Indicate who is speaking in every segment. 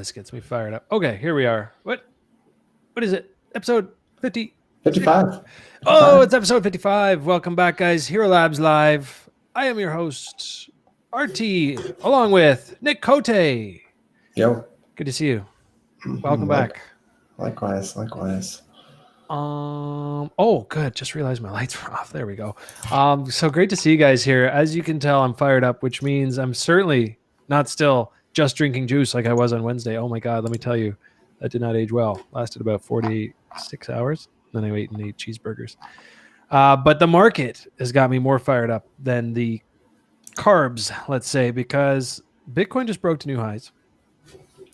Speaker 1: this gets me fired up. Okay, here we are. What is it? Episode 50?
Speaker 2: 55.
Speaker 1: Oh, it's episode 55. Welcome back, guys. Hero Labs Live. I am your host, RT, along with Nick Cote.
Speaker 2: Yo.
Speaker 1: Good to see you. Welcome back.
Speaker 2: Likewise.
Speaker 1: Oh, good. Just realized my lights were off. There we go. So great to see you guys here. As you can tell, I'm fired up, which means I'm certainly not still just drinking juice like I was on Wednesday. Oh my God, let me tell you, that did not age well. Lasted about 46 hours. Then I wait and eat cheeseburgers. But the market has got me more fired up than the carbs, let's say, because Bitcoin just broke to new highs.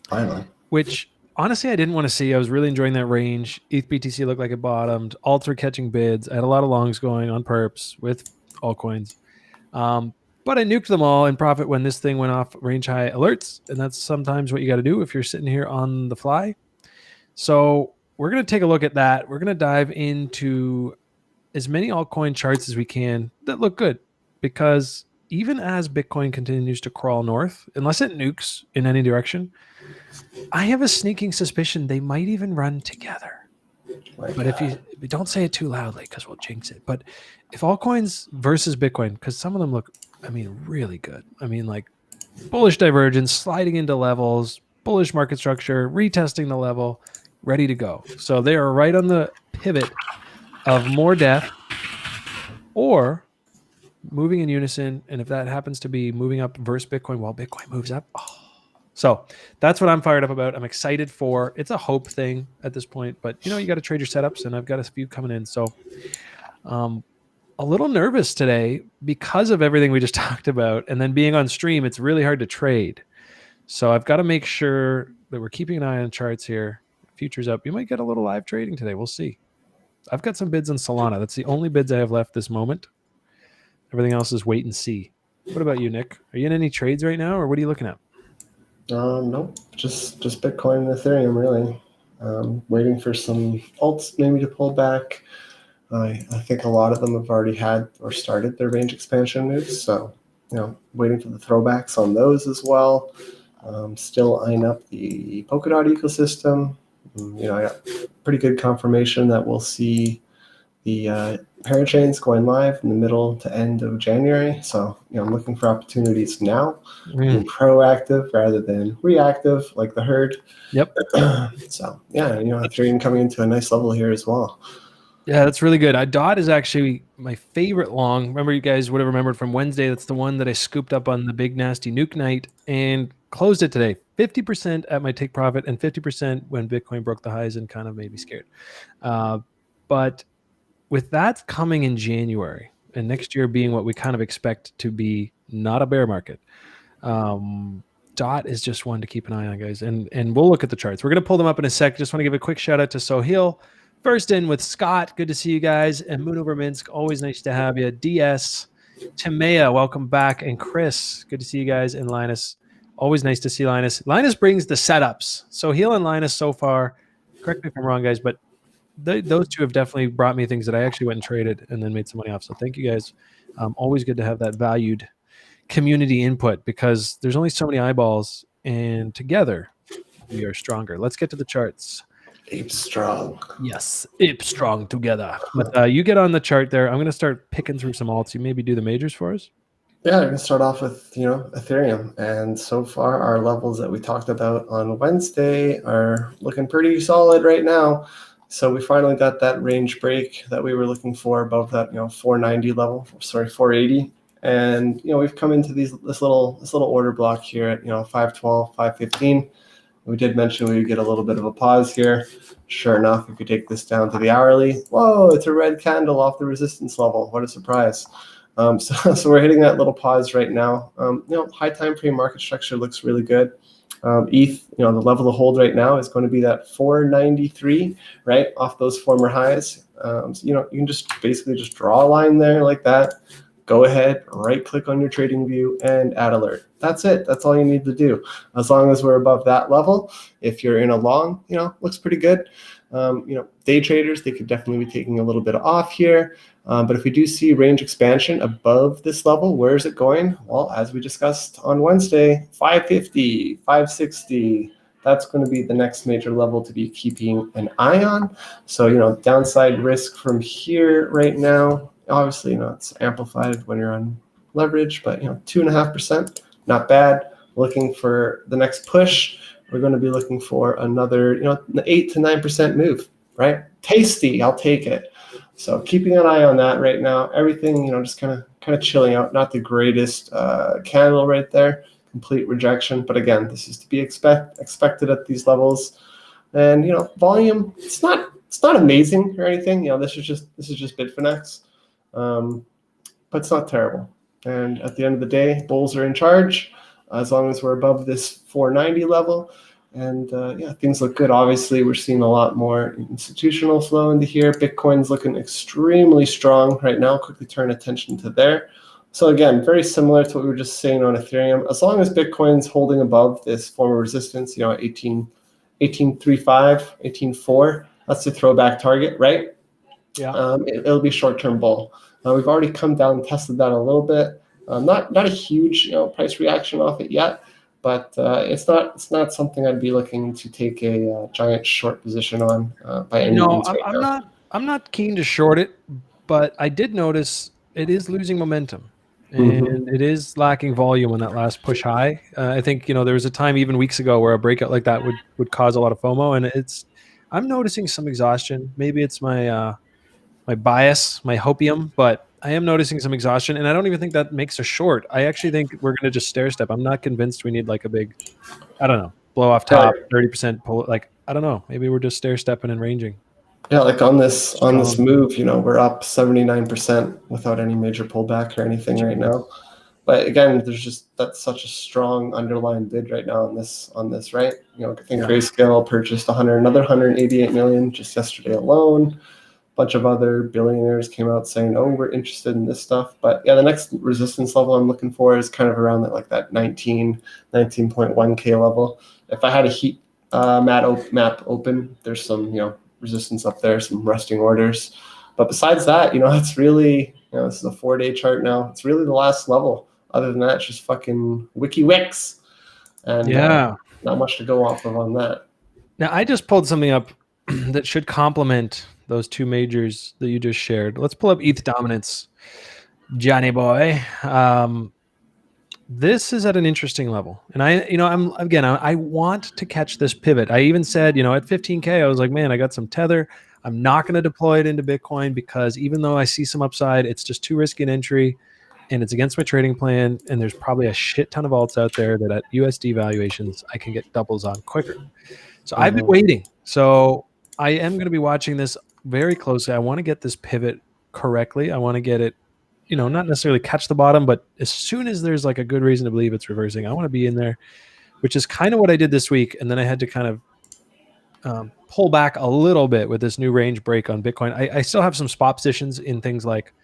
Speaker 2: Finally.
Speaker 1: Which honestly I didn't want to see. I was really enjoying that range. ETH BTC looked like it bottomed. Alts were catching bids. I had a lot of longs going on perps with altcoins. But I nuked them all in profit when this thing went off range high alerts. And that's sometimes what you got to do if you're sitting here on the fly. So we're going to take a look at that. We're going to dive into as many altcoin charts as we can that look good, because even as Bitcoin continues to crawl north, unless it nukes in any direction, I have a sneaking suspicion they might even run together. But if you don't say it too loudly, because we'll jinx it. But if altcoins versus Bitcoin, because some of them look, really good. Like bullish divergence, sliding into levels, bullish market structure, retesting the level, ready to go. So they are right on the pivot of more death or moving in unison. And if that happens to be moving up versus Bitcoin while Bitcoin moves up, so that's what I'm fired up about. I'm excited for. It's a hope thing at this point, but you got to trade your setups, and I've got a few coming in. So a little nervous today because of everything we just talked about, and then being on stream, it's really hard to trade. So I've got to make sure that we're keeping an eye on charts here. Futures up. You might get a little live trading today. We'll see. I've got some bids on Solana. That's the only bids I have left this moment. Everything else is wait and see. What about you, Nick? Are you in any trades right now, or what are you looking at?
Speaker 2: Nope, just Bitcoin and Ethereum, really. Waiting for some alts maybe to pull back. I think a lot of them have already had or started their range expansion moves, so waiting for the throwbacks on those as well. Still eyeing up the Polkadot ecosystem. I got pretty good confirmation that we'll see the parachains going live in the middle to end of January. So, I'm looking for opportunities now, being proactive rather than reactive like the herd.
Speaker 1: Yep.
Speaker 2: So, Ethereum coming into a nice level here as well.
Speaker 1: Yeah, that's really good. DOT is actually my favorite long. Remember, you guys would have remembered from Wednesday. That's the one that I scooped up on the big nasty nuke night and closed it today. 50% at my take profit and 50% when Bitcoin broke the highs and kind of made me scared. But with that coming in January and next year being what we kind of expect to be not a bear market, DOT is just one to keep an eye on, guys. And we'll look at the charts. We're going to pull them up in a sec. Just want to give a quick shout out to Sohail. First in with Scott. Good to see you guys. And Moon over Minsk. Always nice to have you. DS. Timea, welcome back. And Chris, good to see you guys. And Linus. Always nice to see Linus. Linus brings the setups. Sohail and Linus so far, correct me if I'm wrong, guys, but those two have definitely brought me things that I actually went and traded and then made some money off. So thank you guys. Always good to have that valued community input, because there's only so many eyeballs, and together we are stronger. Let's get to the charts.
Speaker 2: Ape strong.
Speaker 1: Yes, ape strong together. But you get on the chart there. I'm going to start picking through some alts. You maybe do the majors for us?
Speaker 2: Yeah, I'm going to start off with, Ethereum. And so far, our levels that we talked about on Wednesday are looking pretty solid right now. So we finally got that range break that we were looking for above that, 490 level, 480. And, we've come into this little order block here at, 512, 515. We did mention we would get a little bit of a pause here. Sure enough, if you take this down to the hourly, whoa, it's a red candle off the resistance level. What a surprise. So we're hitting that little pause right now. High time frame market structure looks really good. ETH, the level to hold right now is going to be that 493, right, off those former highs. You can just basically just draw a line there like that. Go ahead, right click on your trading view and add alert. That's it. That's all you need to do. As long as we're above that level, if you're in a long, looks pretty good. Day traders, they could definitely be taking a little bit off here. But if we do see range expansion above this level, where is it going? Well, as we discussed on Wednesday, 550, 560, that's going to be the next major level to be keeping an eye on. So, downside risk from here right now, obviously, it's amplified when you're on leverage, but 2.5%, not bad. Looking for the next push, we're going to be looking for another, 8 to 9% move, right? Tasty, I'll take it. So keeping an eye on that right now. Everything, just kind of chilling out. Not the greatest candle right there. Complete rejection. But again, this is to be expected at these levels. And volume, it's not amazing or anything. This is just Bitfinex, but it's not terrible. And at the end of the day, bulls are in charge as long as we're above this 490 level. And things look good. Obviously, we're seeing a lot more institutional flow into here. Bitcoin's looking extremely strong right now. Quickly turn attention to there. So again, very similar to what we were just saying on Ethereum. As long as Bitcoin's holding above this form of resistance, 18.35, 18.4, that's the throwback target, right?
Speaker 1: Yeah.
Speaker 2: It'll be short-term bull. We've already come down and tested that a little bit. Not a huge price reaction off it yet, but it's not something I'd be looking to take a giant short position on by any means right now.
Speaker 1: I'm not keen to short it, but I did notice it is losing momentum, and it is lacking volume on that last push high. I think there was a time even weeks ago where a breakout like that would cause a lot of FOMO, and I'm noticing some exhaustion. Maybe it's my my bias, my hopium, but I am noticing some exhaustion, and I don't even think that makes a short. I actually think we're going to just stair step. I'm not convinced we need like a big, I don't know, blow off top, 30% pull. Like, I don't know. Maybe we're just stair stepping and ranging.
Speaker 2: Yeah, like on this move, we're up 79% without any major pullback or anything right now. But again, that's such a strong underlying bid right now on this, right? I think Grayscale purchased another 188 million just yesterday alone. Bunch of other billionaires came out saying, "Oh, we're interested in this stuff." But yeah, the next resistance level I'm looking for is kind of around that 19.1K level. If I had a heat map open, there's some resistance up there, some resting orders. But besides that, it's really this is a 4-day chart now. It's really the last level. Other than that, it's just fucking WikiWix, and not much to go off of on that.
Speaker 1: Now I just pulled something up that should complement those two majors that you just shared. Let's pull up ETH Dominance, Johnny boy. This is at an interesting level, and I want to catch this pivot. I even said, at 15K, I was like, man, I got some tether. I'm not going to deploy it into Bitcoin because even though I see some upside, it's just too risky an entry, and it's against my trading plan. And there's probably a shit ton of alts out there that at USD valuations I can get doubles on quicker. So I've been waiting. So I am going to be watching this very closely. I want to get this pivot correctly. I want to get it, not necessarily catch the bottom, but as soon as there's like a good reason to believe it's reversing, I want to be in there, which is kind of what I did this week. And then I had to kind of pull back a little bit with this new range break on Bitcoin. I still have some spot positions in things like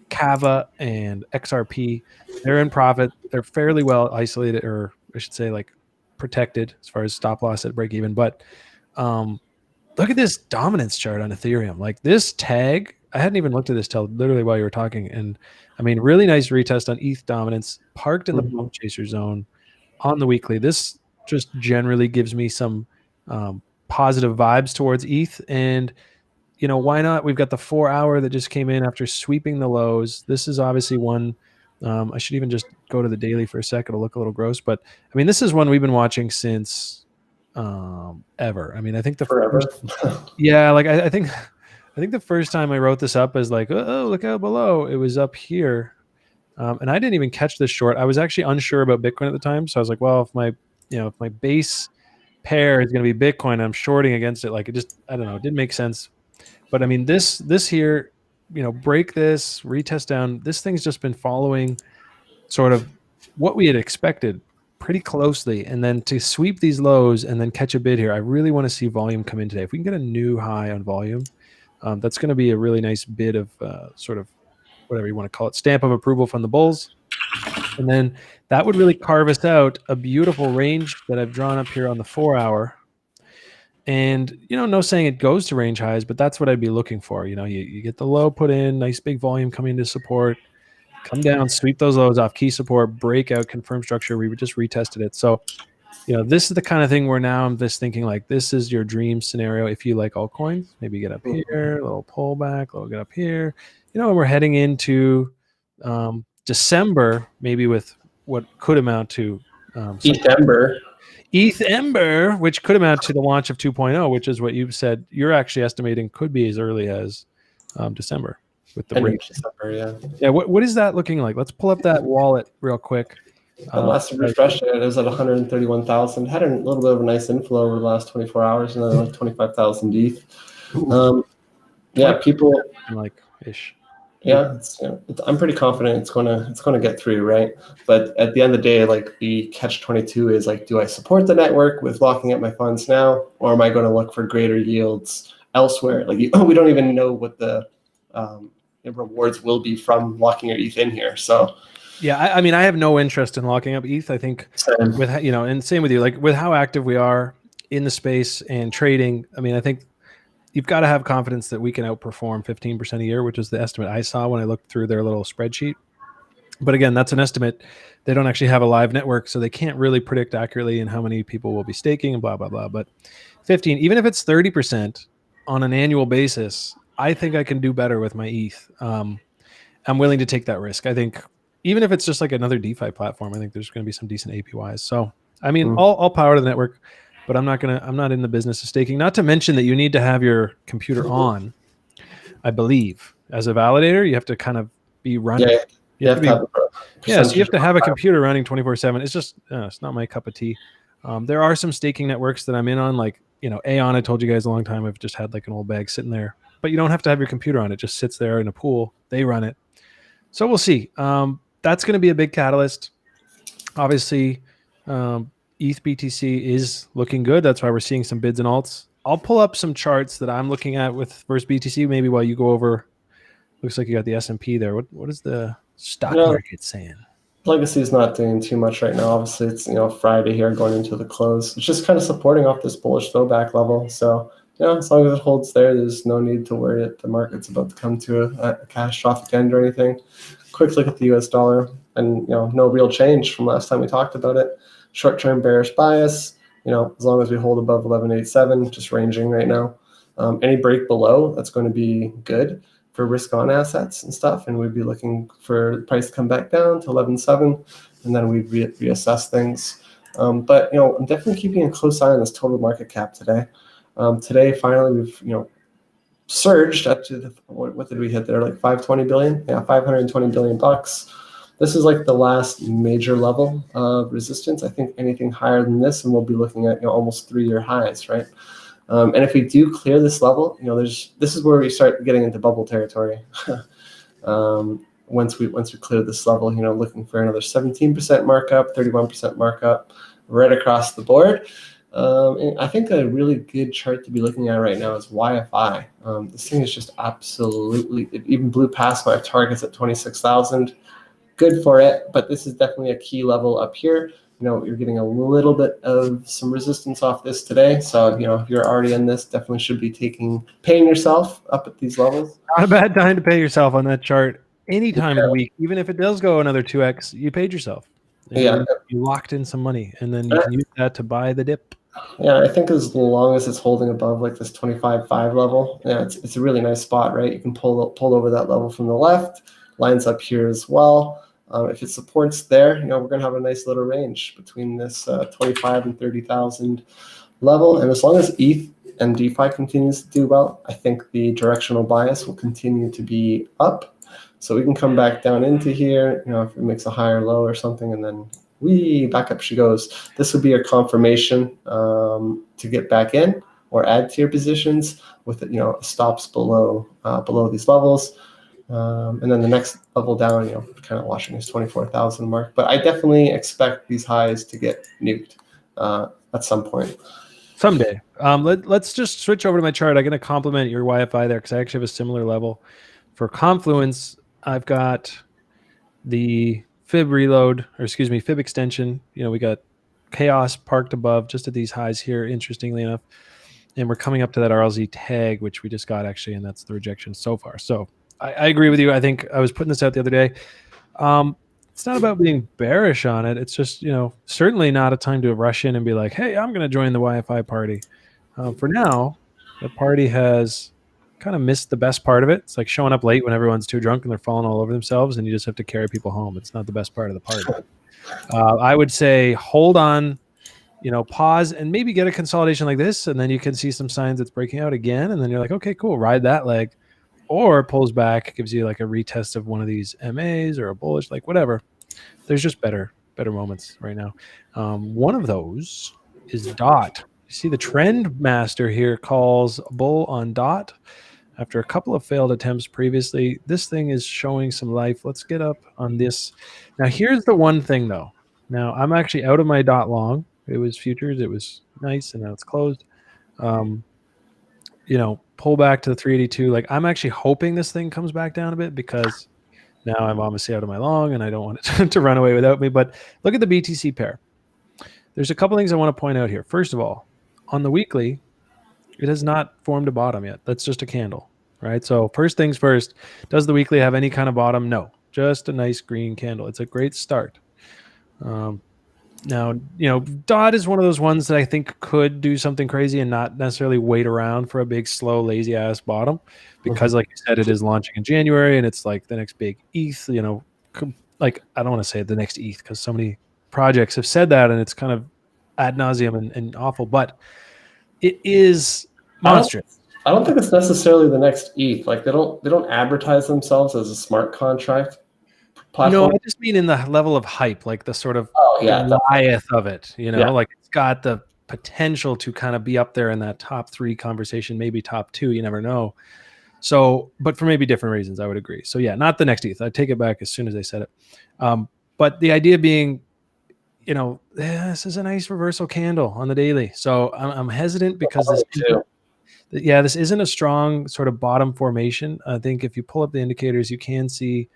Speaker 1: KAVA and XRP. They're in profit. They're fairly well isolated, or I should say like protected as far as stop loss at break even. But look at this dominance chart on Ethereum. Like this tag, I hadn't even looked at this till literally while you were talking. And I mean, really nice retest on ETH dominance, parked in the pump chaser zone on the weekly. This just generally gives me some positive vibes towards ETH. And, why not? We've got the 4-hour that just came in after sweeping the lows. This is obviously one. I should even just go to the daily for a second. It'll look a little gross. But, I mean, this is one we've been watching since ever. I mean, I think the
Speaker 2: forever.
Speaker 1: I think the first time I wrote this up as like, oh, look out below, it was up here, and I didn't even catch this short. I was actually unsure about Bitcoin at the time, so I was like, well, if my base pair is going to be Bitcoin, I'm shorting against it. Like it just, I don't know, it didn't make sense. But I mean, this here, break this, retest down. This thing's just been following sort of what we had expected pretty closely, and then to sweep these lows and then catch a bid here. I really want to see volume come in today. If we can get a new high on volume, that's going to be a really nice bid of sort of whatever you want to call it, stamp of approval from the bulls. And then that would really carve us out a beautiful range that I've drawn up here on the 4-hour. And, no saying it goes to range highs, but that's what I'd be looking for. You get the low put in, nice big volume coming to support, come down, sweep those lows off key support, breakout, confirm structure. We just retested it. So this is the kind of thing where now I'm just thinking like this is your dream scenario if you like altcoins. Maybe get up here, a little pullback, a little get up here. And we're heading into December, maybe with what could amount to ETH Ember, which could amount to the launch of 2.0, which is what you've said you're actually estimating could be as early as December with the break.
Speaker 2: December,
Speaker 1: yeah. What is that looking like? Let's pull up that wallet real quick.
Speaker 2: The last refresh it was at 131,000. Had a little bit of a nice inflow over the last 24 hours, and then like 25,000 ETH. People
Speaker 1: like ish.
Speaker 2: Yeah, I'm pretty confident it's gonna get through, right? But at the end of the day, like the catch-22 is like, do I support the network with locking up my funds now, or am I going to look for greater yields elsewhere? Like we don't even know what the rewards will be from locking your ETH in here. So
Speaker 1: yeah, I mean, I have no interest in locking up ETH. I think with and same with you, like with how active we are in the space and trading. I mean, I think you've got to have confidence that we can outperform 15% a year, which is the estimate I saw when I looked through their little spreadsheet. But again, that's an estimate. They don't actually have a live network, so they can't really predict accurately in how many people will be staking and blah, blah, blah. But 15, even if it's 30% on an annual basis, I think I can do better with my ETH. I'm willing to take that risk. I think even if it's just like another DeFi platform, I think there's going to be some decent APYs. So, I mean, all power to the network. But I'm not in the business of staking. Not to mention that you need to have your computer on, I believe. As a validator, you have to kind of be running.
Speaker 2: Yeah,
Speaker 1: so you have to have a computer running 24/7. It's just it's not my cup of tea. There are some staking networks that I'm in on, like Aeon. I told you guys a long time. I've just had like an old bag sitting there, but you don't have to have your computer on. It just sits there in a pool. They run it. So we'll see. That's going to be a big catalyst. Obviously. ETH BTC is looking good. That's why we're seeing some bids and alts. I'll pull up some charts that I'm looking at with versus BTC maybe while you go over. Looks like you got the S&P there. What is the stock market saying?
Speaker 2: Legacy is not doing too much right now. Obviously, it's Friday here going into the close. It's just kind of supporting off this bullish throwback level. So as long as it holds there, there's no need to worry that the market's about to come to a catastrophic end or anything. Quick look at the US dollar, and no real change from last time we talked about it. Short-term bearish bias, as long as we hold above 1187, just ranging right now. Any break below, that's going to be good for risk-on assets and stuff, and we'd be looking for the price to come back down to 11.7, and then we'd reassess things. But I'm definitely keeping a close eye on this total market cap today. Today, finally, we've surged up to what did we hit there? Like 520 billion? Yeah, 520 billion bucks. This is like the last major level of resistance. I think anything higher than this, and we'll be looking at almost 3-year highs, right? And if we do clear this level, this is where we start getting into bubble territory. Once we clear this level, looking for another 17% markup, 31% markup, right across the board. And I think a really good chart to be looking at right now is YFI. This thing is just absolutely, it even blew past my targets at 26,000. Good for it, but this is definitely a key level up here. You're getting a little bit of some resistance off this today. So, if you're already in this, definitely should be paying yourself up at these levels.
Speaker 1: Not a bad time to pay yourself on that chart any time of the week. Even if it does go another 2x, you paid yourself. You locked in some money, and then you can use that to buy the dip.
Speaker 2: Yeah, I think as long as it's holding above like this 25.5 level, it's a really nice spot, right? You can pull over that level from the left, lines up here as well. If it supports there, we're going to have a nice little range between this 25 and 30,000 level. And as long as ETH and DeFi continues to do well, I think the directional bias will continue to be up. So we can come back down into here, if it makes a higher low or something, and then back up she goes. This would be a confirmation to get back in or add to your positions with stops below these levels. And then the next level down, kind of watching this 24,000 mark. But I definitely expect these highs to get nuked at some point.
Speaker 1: Someday. Let's just switch over to my chart. I'm going to compliment your YFI there because I actually have a similar level. For Confluence, I've got the fib extension. We got chaos parked above just at these highs here, interestingly enough. And we're coming up to that RLZ tag, which we just got actually, and that's the rejection so far. So I agree with you. I think I was putting this out the other day. it's not about being bearish on it. It's just, certainly not a time to rush in and be like, hey, I'm going to join the YFI party. For now, the party has kind of missed the best part of it. It's like showing up late when everyone's too drunk and they're falling all over themselves, and you just have to carry people home. It's not the best part of the party. I would say hold on, pause and maybe get a consolidation like this, and then you can see some signs it's breaking out again, and then you're like, okay, cool, ride that leg. Or pulls back, gives you like a retest of one of these MAs or a bullish, like whatever. There's just better moments right now. One of those is DOT. You see the trend master here calls bull on DOT after a couple of failed attempts previously. This thing is showing some life. Let's get up on this. Now, here's the one thing though. Now, I'm actually out of my DOT long. It was futures. It was nice, and now it's closed. Pull back to the 382. Like, I'm actually hoping this thing comes back down a bit, because now I'm obviously out of my long and I don't want it to run away without me. But look at the BTC pair. There's a couple things I want to point out here. First of all, on the weekly, it has not formed a bottom yet. That's just a candle, right? So first things first, does the weekly have any kind of bottom? No, just a nice green candle. It's a great start. Now, DOT is one of those ones that I think could do something crazy and not necessarily wait around for a big, slow, lazy ass bottom, because like you said, it is launching in January and it's like the next big ETH, like, I don't want to say the next ETH because so many projects have said that and it's kind of ad nauseum and awful, but it is monstrous.
Speaker 2: I don't think it's necessarily the next ETH. Like they don't advertise themselves as a smart contract platform.
Speaker 1: No, I just mean in the level of hype, like the sort of Goliath of it, like it's got the potential to kind of be up there in that top 3 conversation, maybe top 2, you never know. So, but for maybe different reasons, I would agree. So yeah, not the next ETH. I take it back as soon as I said it. But the idea being, this is a nice reversal candle on the daily. So I'm hesitant because this isn't a strong sort of bottom formation. I think if you pull up the indicators, you can see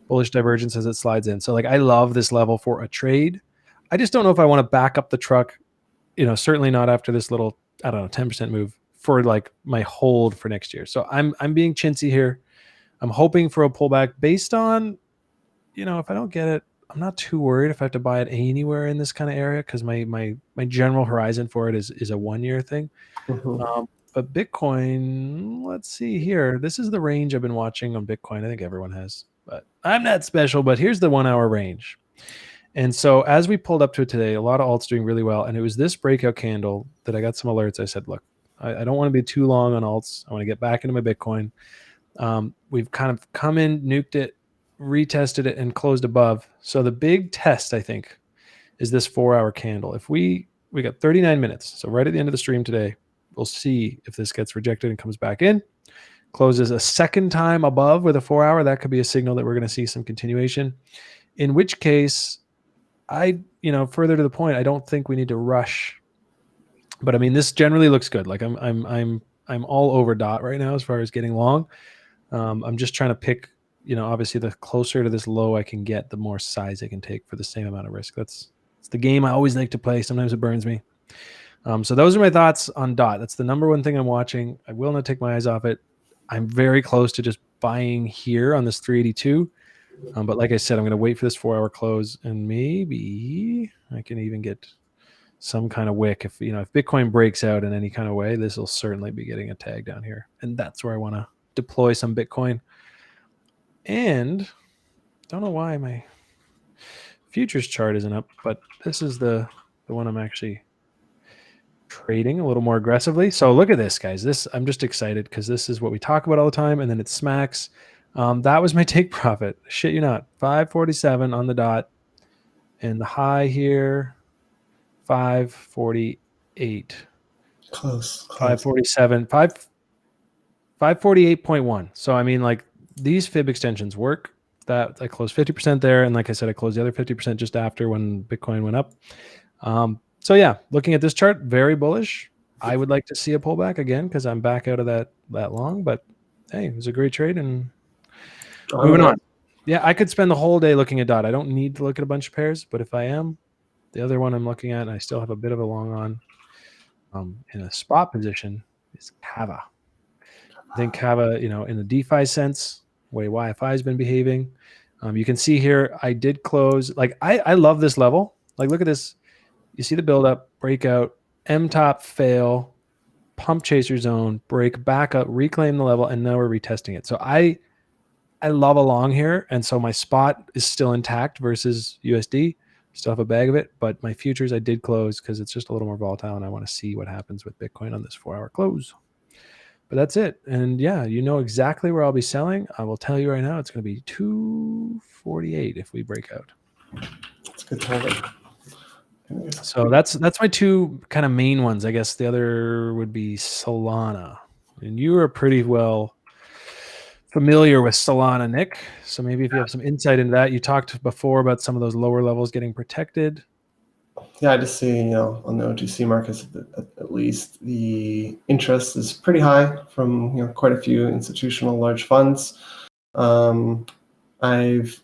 Speaker 1: bullish divergence as it slides in. So like, I love this level for a trade. I just don't know if I want to back up the truck, certainly not after this little, I don't know, 10% move for like my hold for next year. So I'm being chintzy here. I'm hoping for a pullback based on, if I don't get it, I'm not too worried if I have to buy it anywhere in this kind of area, because my general horizon for it is a 1-year thing. But Bitcoin, let's see here. This is the range I've been watching on Bitcoin. I think everyone has, but I'm not special. But here's the 1 hour range. And so as we pulled up to it today, a lot of alts doing really well. And it was this breakout candle that I got some alerts. I said, look, I don't want to be too long on alts. I want to get back into my Bitcoin. We've kind of come in, nuked it, retested it, and closed above. So the big test, I think, is this 4 hour candle. If we got 39 minutes. So right at the end of the stream today, we'll see if this gets rejected and comes back in, closes a second time above with a 4 hour. That could be a signal that we're going to see some continuation, in which case further to the point, I don't think we need to rush, but I mean, this generally looks good. Like I'm all over DOT right now as far as getting long. I'm just trying to pick, obviously the closer to this low I can get, the more size I can take for the same amount of risk. It's the game I always like to play. Sometimes it burns me. So those are my thoughts on DOT. That's the number one thing I'm watching. I will not take my eyes off it. I'm very close to just buying here on this 382. But like I said, I'm going to wait for this 4 hour close, and maybe I can even get some kind of wick. If Bitcoin breaks out in any kind of way, this will certainly be getting a tag down here. And that's where I want to deploy some Bitcoin. And don't know why my futures chart isn't up, but this is the one I'm actually trading a little more aggressively. So look at this, guys. I'm just excited because this is what we talk about all the time, and then it smacks. That was my take profit. Shit you not. 547 on the DOT, and the high here, 548.
Speaker 2: Close.
Speaker 1: 547. 548.1. So I mean, like, these fib extensions work. That I closed 50% there, and like I said, I closed the other 50% just after when Bitcoin went up. So yeah, looking at this chart, very bullish. I would like to see a pullback again because I'm back out of that long. But hey, it was a great trade, and moving on. Yeah, I could spend the whole day looking at DOT. I don't need to look at a bunch of pairs, but if I am, the other one I'm looking at, and I still have a bit of a long on in a spot position, is KAVA. I think KAVA, in the DeFi sense, way YFI has been behaving, You can see here, I did close. Like I love this level. Like look at this. You see the build up, breakout, M top fail, pump chaser zone, break back up, reclaim the level, and now we're retesting it. So I love along here, and so my spot is still intact versus USD. Still have a bag of it, but my futures I did close because it's just a little more volatile, and I want to see what happens with Bitcoin on this 4-hour close. But that's it. And yeah, you know exactly where I'll be selling. I will tell you right now, it's going to be 248 if we break out.
Speaker 2: That's a good target.
Speaker 1: So that's my two kind of main ones. I guess the other would be Solana, and you are pretty well familiar with Solana, Nick. So maybe if you have some insight into that. You talked before about some of those lower levels getting protected.
Speaker 2: Yeah, I just see, on the OTC markets, at least the interest is pretty high from, quite a few institutional large funds. I've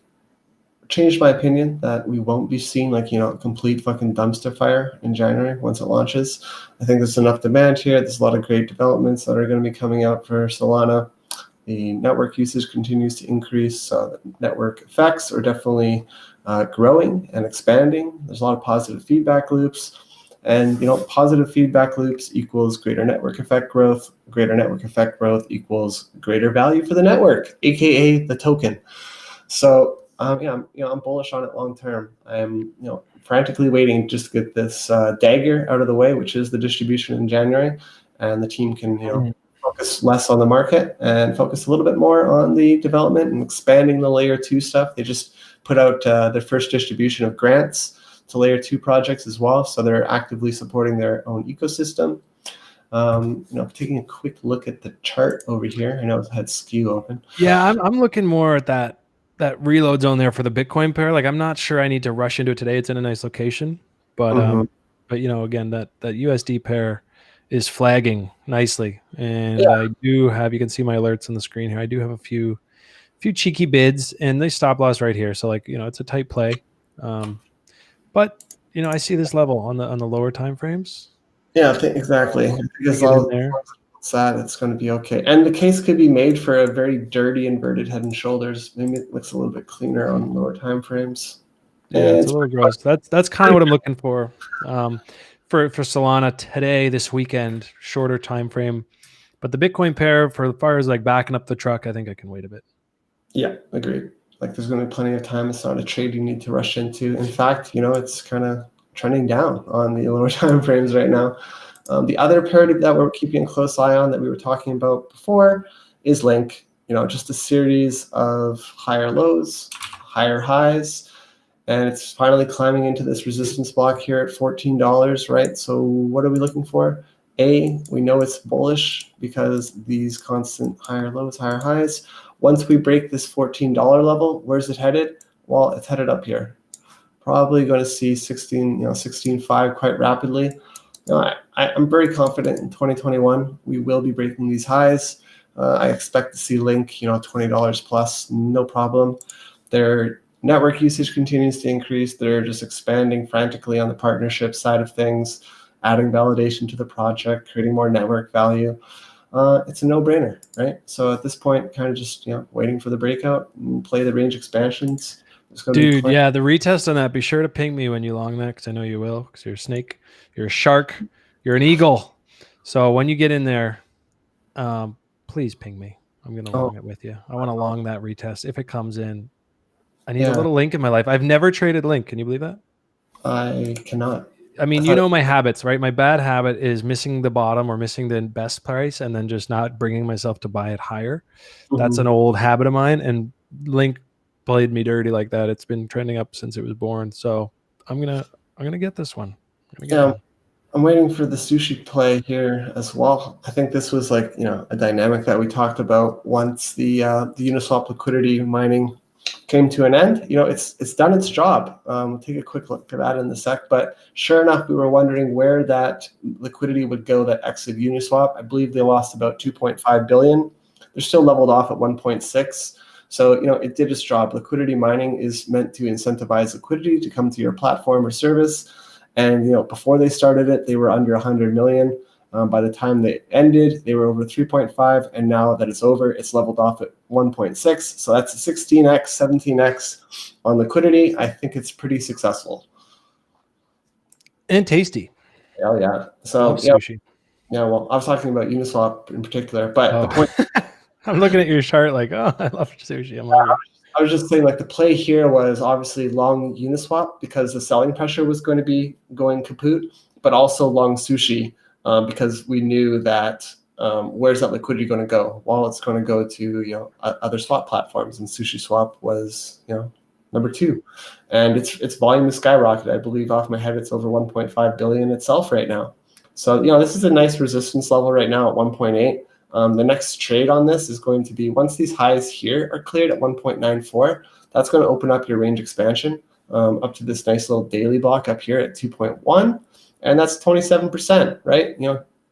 Speaker 2: changed my opinion that we won't be seeing a complete fucking dumpster fire in January once it launches. I think there's enough demand here. There's a lot of great developments that are going to be coming out for Solana. The network usage continues to increase. The network effects are definitely growing and expanding. There's a lot of positive feedback loops. And positive feedback loops equals greater network effect growth. Greater network effect growth equals greater value for the network, aka the token. So I'm bullish on it long term. I'm frantically waiting just to get this dagger out of the way, which is the distribution in January, and the team can focus less on the market and focus a little bit more on the development and expanding the layer 2 stuff. They just put out their first distribution of grants to layer 2 projects as well, so they're actively supporting their own ecosystem. Taking a quick look at the chart over here. I know it had Skew open.
Speaker 1: Yeah, I'm looking more at that reload zone there for the Bitcoin pair. Like I'm not sure I need to rush into it today. It's in a nice location, but again, that USD pair is flagging nicely, and I do have, you can see my alerts on the screen here. I do have a few cheeky bids, and they stop loss right here. So it's a tight play, but I see this level on the lower time frames.
Speaker 2: Yeah, exactly. Because it's going to be okay, and the case could be made for a very dirty inverted head and shoulders. Maybe it looks a little bit cleaner on lower time frames.
Speaker 1: Yeah, it's a little gross. That's kind of what I'm looking for. For Solana today, this weekend, shorter time frame, but the Bitcoin pair, for as far as backing up the truck, I think I can wait a bit.
Speaker 2: Yeah, agreed. There's going to be plenty of time. It's not a trade you need to rush into. In fact, it's kind of trending down on the lower time frames right now. The other pair that we're keeping a close eye on that we were talking about before is Link. Just a series of higher lows, higher highs. And it's finally climbing into this resistance block here at $14, right? So what are we looking for? We know it's bullish because these constant higher lows, higher highs. Once we break this $14 level, where's it headed? Well, it's headed up here. Probably going to see 16.5 quite rapidly. I'm very confident in 2021 we will be breaking these highs. I expect to see Link, $20 plus, no problem. Their network usage continues to increase. They're just expanding frantically on the partnership side of things, adding validation to the project, creating more network value. It's a no-brainer, right? So at this point, kind of just waiting for the breakout and play the range expansions.
Speaker 1: Dude, yeah, the retest on that. Be sure to ping me when you long that, because I know you will. Because you're a snake, you're a shark, you're an eagle. So when you get in there, please ping me. I'm gonna long it with you. I want to long that retest if it comes in. I need a little Link in my life. I've never traded Link. Can you believe that?
Speaker 2: I cannot.
Speaker 1: I mean, my habits, right? My bad habit is missing the bottom or missing the best price and then just not bringing myself to buy it higher. That's an old habit of mine, and Link played me dirty like that. It's been trending up since it was born. So I'm gonna get this one.
Speaker 2: I'm waiting for the sushi play here as well. I think this was a dynamic that we talked about once the Uniswap liquidity mining came to an end. It's done its job. We'll take a quick look at that in a sec. But sure enough, we were wondering where that liquidity would go that exited Uniswap. I believe they lost about 2.5 billion. They're still leveled off at 1.6. So it did its job. Liquidity mining is meant to incentivize liquidity to come to your platform or service. And before they started it, they were under 100 million. By the time they ended, they were over 3.5, and now that it's over, it's leveled off at 1.6. So that's a 16x, 17x on liquidity. I think it's pretty successful.
Speaker 1: And tasty.
Speaker 2: Oh yeah. So
Speaker 1: Love sushi.
Speaker 2: Yeah. Well, I was talking about Uniswap in particular, but the point.
Speaker 1: I'm looking at your chart like, oh, I love sushi. I'm hungry.
Speaker 2: I was just saying, like, the play here was obviously long Uniswap because the selling pressure was going to be going kaput, but also long sushi because we knew that where's that liquidity going to go? Well, it's going to go to other swap platforms, and SushiSwap was number 2, and its volume is skyrocketed. I believe off my head it's over 1.5 billion itself right now. So this is a nice resistance level right now at 1.8. The next trade on this is going to be once these highs here are cleared at 1.94, that's going to open up your range expansion up to this nice little daily block up here at 2.1, and that's 27%, right?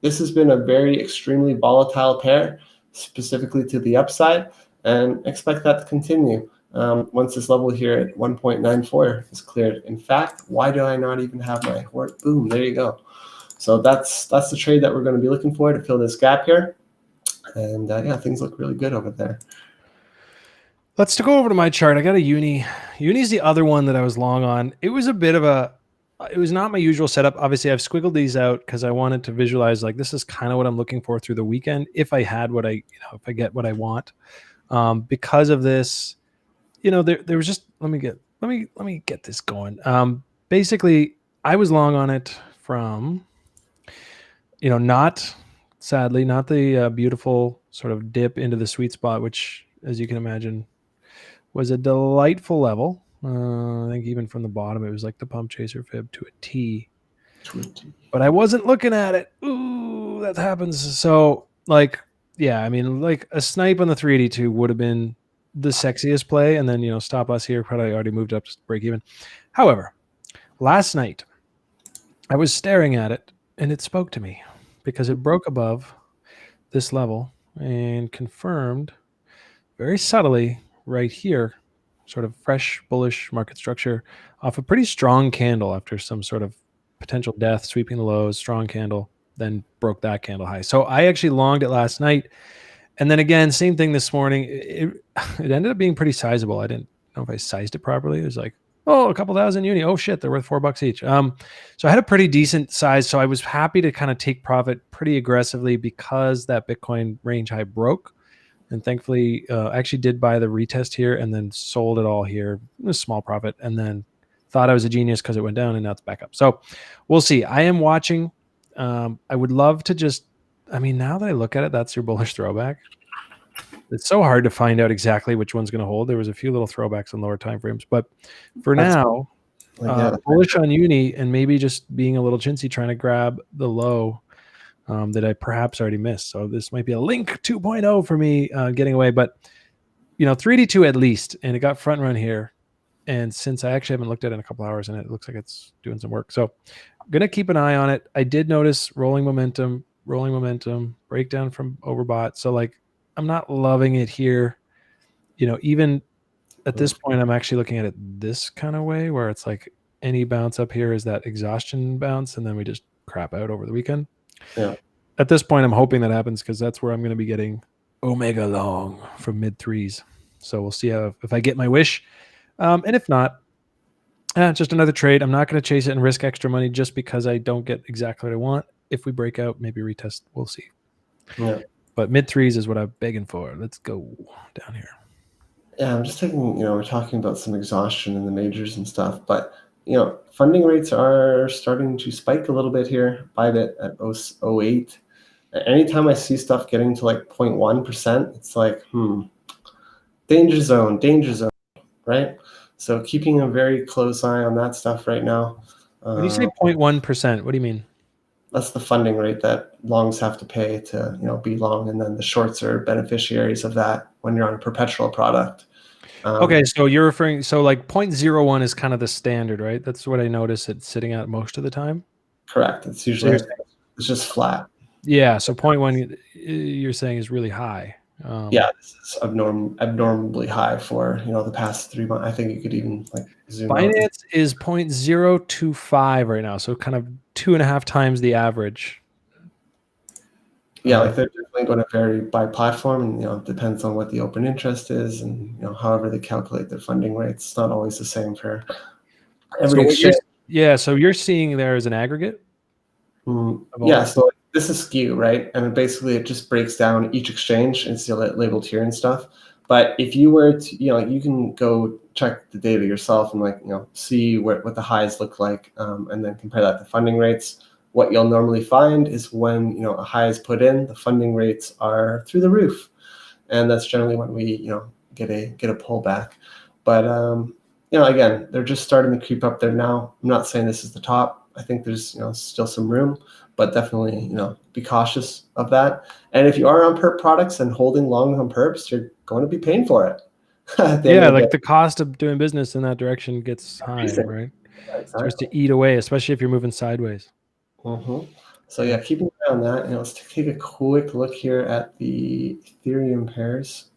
Speaker 2: This has been a very extremely volatile pair, specifically to the upside, and expect that to continue once this level here at 1.94 is cleared. In fact, why do I not even have my work? Boom, there you go. So that's the trade that we're going to be looking for to fill this gap here. And things look really good over there.
Speaker 1: Let's go over to my chart. I got a Uni. Uni's the other one that I was long on. It was a bit of it was not my usual setup. Obviously, I've squiggled these out because I wanted to visualize like this is kind of what I'm looking for through the weekend. If I had what if I get what I want, because of this, there was just let me get this going. Basically, I was long on it from, sadly, not the beautiful sort of dip into the sweet spot, which, as you can imagine, was a delightful level. I think even from the bottom, it was like the pump chaser fib to a T. But I wasn't looking at it. Ooh, that happens. So, like a snipe on the 382 would have been the sexiest play. And then, stop loss here probably already moved up to break even. However, last night, I was staring at it, and it spoke to me because it broke above this level and confirmed very subtly right here, sort of fresh bullish market structure off a pretty strong candle after some sort of potential death, sweeping the lows, strong candle, then broke that candle high. So I actually longed it last night. And then again, same thing this morning. It ended up being pretty sizable. I didn't know if I sized it properly. It was like, a couple thousand uni. Oh shit, they're worth $4 each. So I had a pretty decent size. So I was happy to kind of take profit pretty aggressively because that Bitcoin range high broke. And thankfully, I actually did buy the retest here and then sold it all here, a small profit, and then thought I was a genius because it went down and now it's back up. So we'll see. I am watching. I would love to now that I look at it, that's your bullish throwback. It's so hard to find out exactly which one's going to hold. There was a few little throwbacks on lower time frames, but for now, bullish on Uni and maybe just being a little chintzy trying to grab the low that I perhaps already missed. So this might be a link 2.0 for me getting away, but 3D2 at least, and it got front run here. And since I actually haven't looked at it in a couple hours and it looks like it's doing some work. So I'm going to keep an eye on it. I did notice rolling momentum, breakdown from overbought. So like, I'm not loving it here. Even at this point, I'm actually looking at it this kind of way where it's like any bounce up here is that exhaustion bounce. And then we just crap out over the weekend.
Speaker 2: Yeah.
Speaker 1: At this point, I'm hoping that happens because that's where I'm going to be getting Omega long from mid threes. So we'll see if I get my wish. And if not, just another trade. I'm not going to chase it and risk extra money just because I don't get exactly what I want. If we break out, maybe retest. We'll see.
Speaker 2: Yeah.
Speaker 1: But mid threes is what I'm begging for. Let's go down here.
Speaker 2: Yeah, I'm just thinking, we're talking about some exhaustion in the majors and stuff, but funding rates are starting to spike a little bit here. Bybit at 0.08. Anytime I see stuff getting to like 0.1%, it's like, danger zone, right? So keeping a very close eye on that stuff right now.
Speaker 1: When you say 0.1%, what do you mean?
Speaker 2: That's the funding rate that longs have to pay to be long, and then the shorts are beneficiaries of that when you're on a perpetual product.
Speaker 1: Okay, so you're referring, so like 0.01 is kind of the standard, right? That's what I notice it's sitting at most of the time.
Speaker 2: Correct. It's usually it's just flat.
Speaker 1: Yeah, so 0.1 you're saying is really high.
Speaker 2: Yeah, this is abnormally high for the past 3 months. I think you could even like zoom out.
Speaker 1: Binance is 0.025 right now, so kind of 2.5 times the average.
Speaker 2: Yeah, like they're definitely going to vary by platform, and it depends on what the open interest is, and however they calculate their funding rates. It's not always the same for every exchange.
Speaker 1: So you're seeing there as an aggregate?
Speaker 2: Yeah, so this is Skew, right? And basically it just breaks down each exchange and see it labeled here and stuff. But if you were to, you can go check the data yourself and see what the highs look like, and then compare that to funding rates. What you'll normally find is when a high is put in, the funding rates are through the roof, and that's generally when we get a pullback. But again, they're just starting to creep up there now. I'm not saying this is the top. I think there's still some room, but definitely be cautious of that. And if you are on perp products and holding long on perps, you're going to be paying for it.
Speaker 1: Yeah, like the cost of doing business in that direction gets high, right?
Speaker 2: Yeah, exactly.
Speaker 1: Starts to eat away, especially if you're moving sideways.
Speaker 2: So yeah, keep an eye on that. Let's take a quick look here at the Ethereum pairs.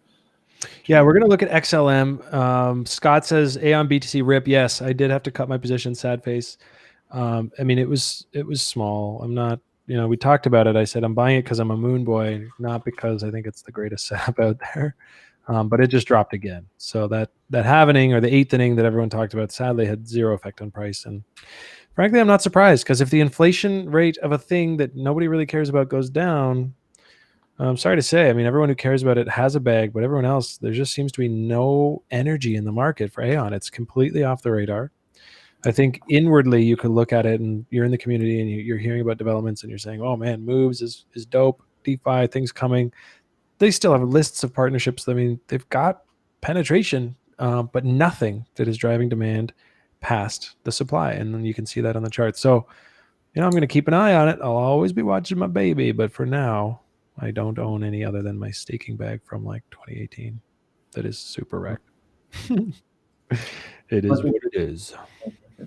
Speaker 1: Yeah, we're going to look at XLM. Scott says Aeon BTC rip. Yes, I did have to cut my position, sad face. I mean, it was small. I'm not, we talked about it. I said, I'm buying it because I'm a moon boy, not because I think it's the greatest setup out there. But it just dropped again. So that halvening or the eighth inning that everyone talked about, sadly had zero effect on price. And frankly, I'm not surprised, because if the inflation rate of a thing that nobody really cares about goes down, I'm sorry to say, I mean, everyone who cares about it has a bag, but everyone else, there just seems to be no energy in the market for Aeon. It's completely off the radar. I think inwardly you could look at it, and you're in the community and you're hearing about developments and you're saying, oh man, moves is dope, DeFi, things coming. They still have lists of partnerships. I mean, they've got penetration, but nothing that is driving demand past the supply. And then you can see that on the chart. So, I'm going to keep an eye on it. I'll always be watching my baby, but for now, I don't own any other than my staking bag from like 2018 that is super wrecked. It is what it is.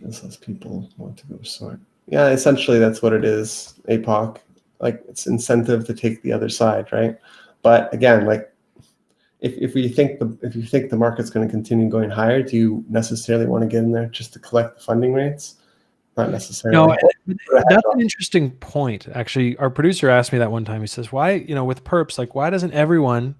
Speaker 2: As people want to go short. Yeah, essentially that's what it is, APOC. Like, it's incentive to take the other side, right? But again, like if you think the market's going to continue going higher, do you necessarily want to get in there just to collect the funding rates? Not necessarily.
Speaker 1: No, that's an interesting point. Actually, our producer asked me that one time. He says, why, with perps, like, why doesn't everyone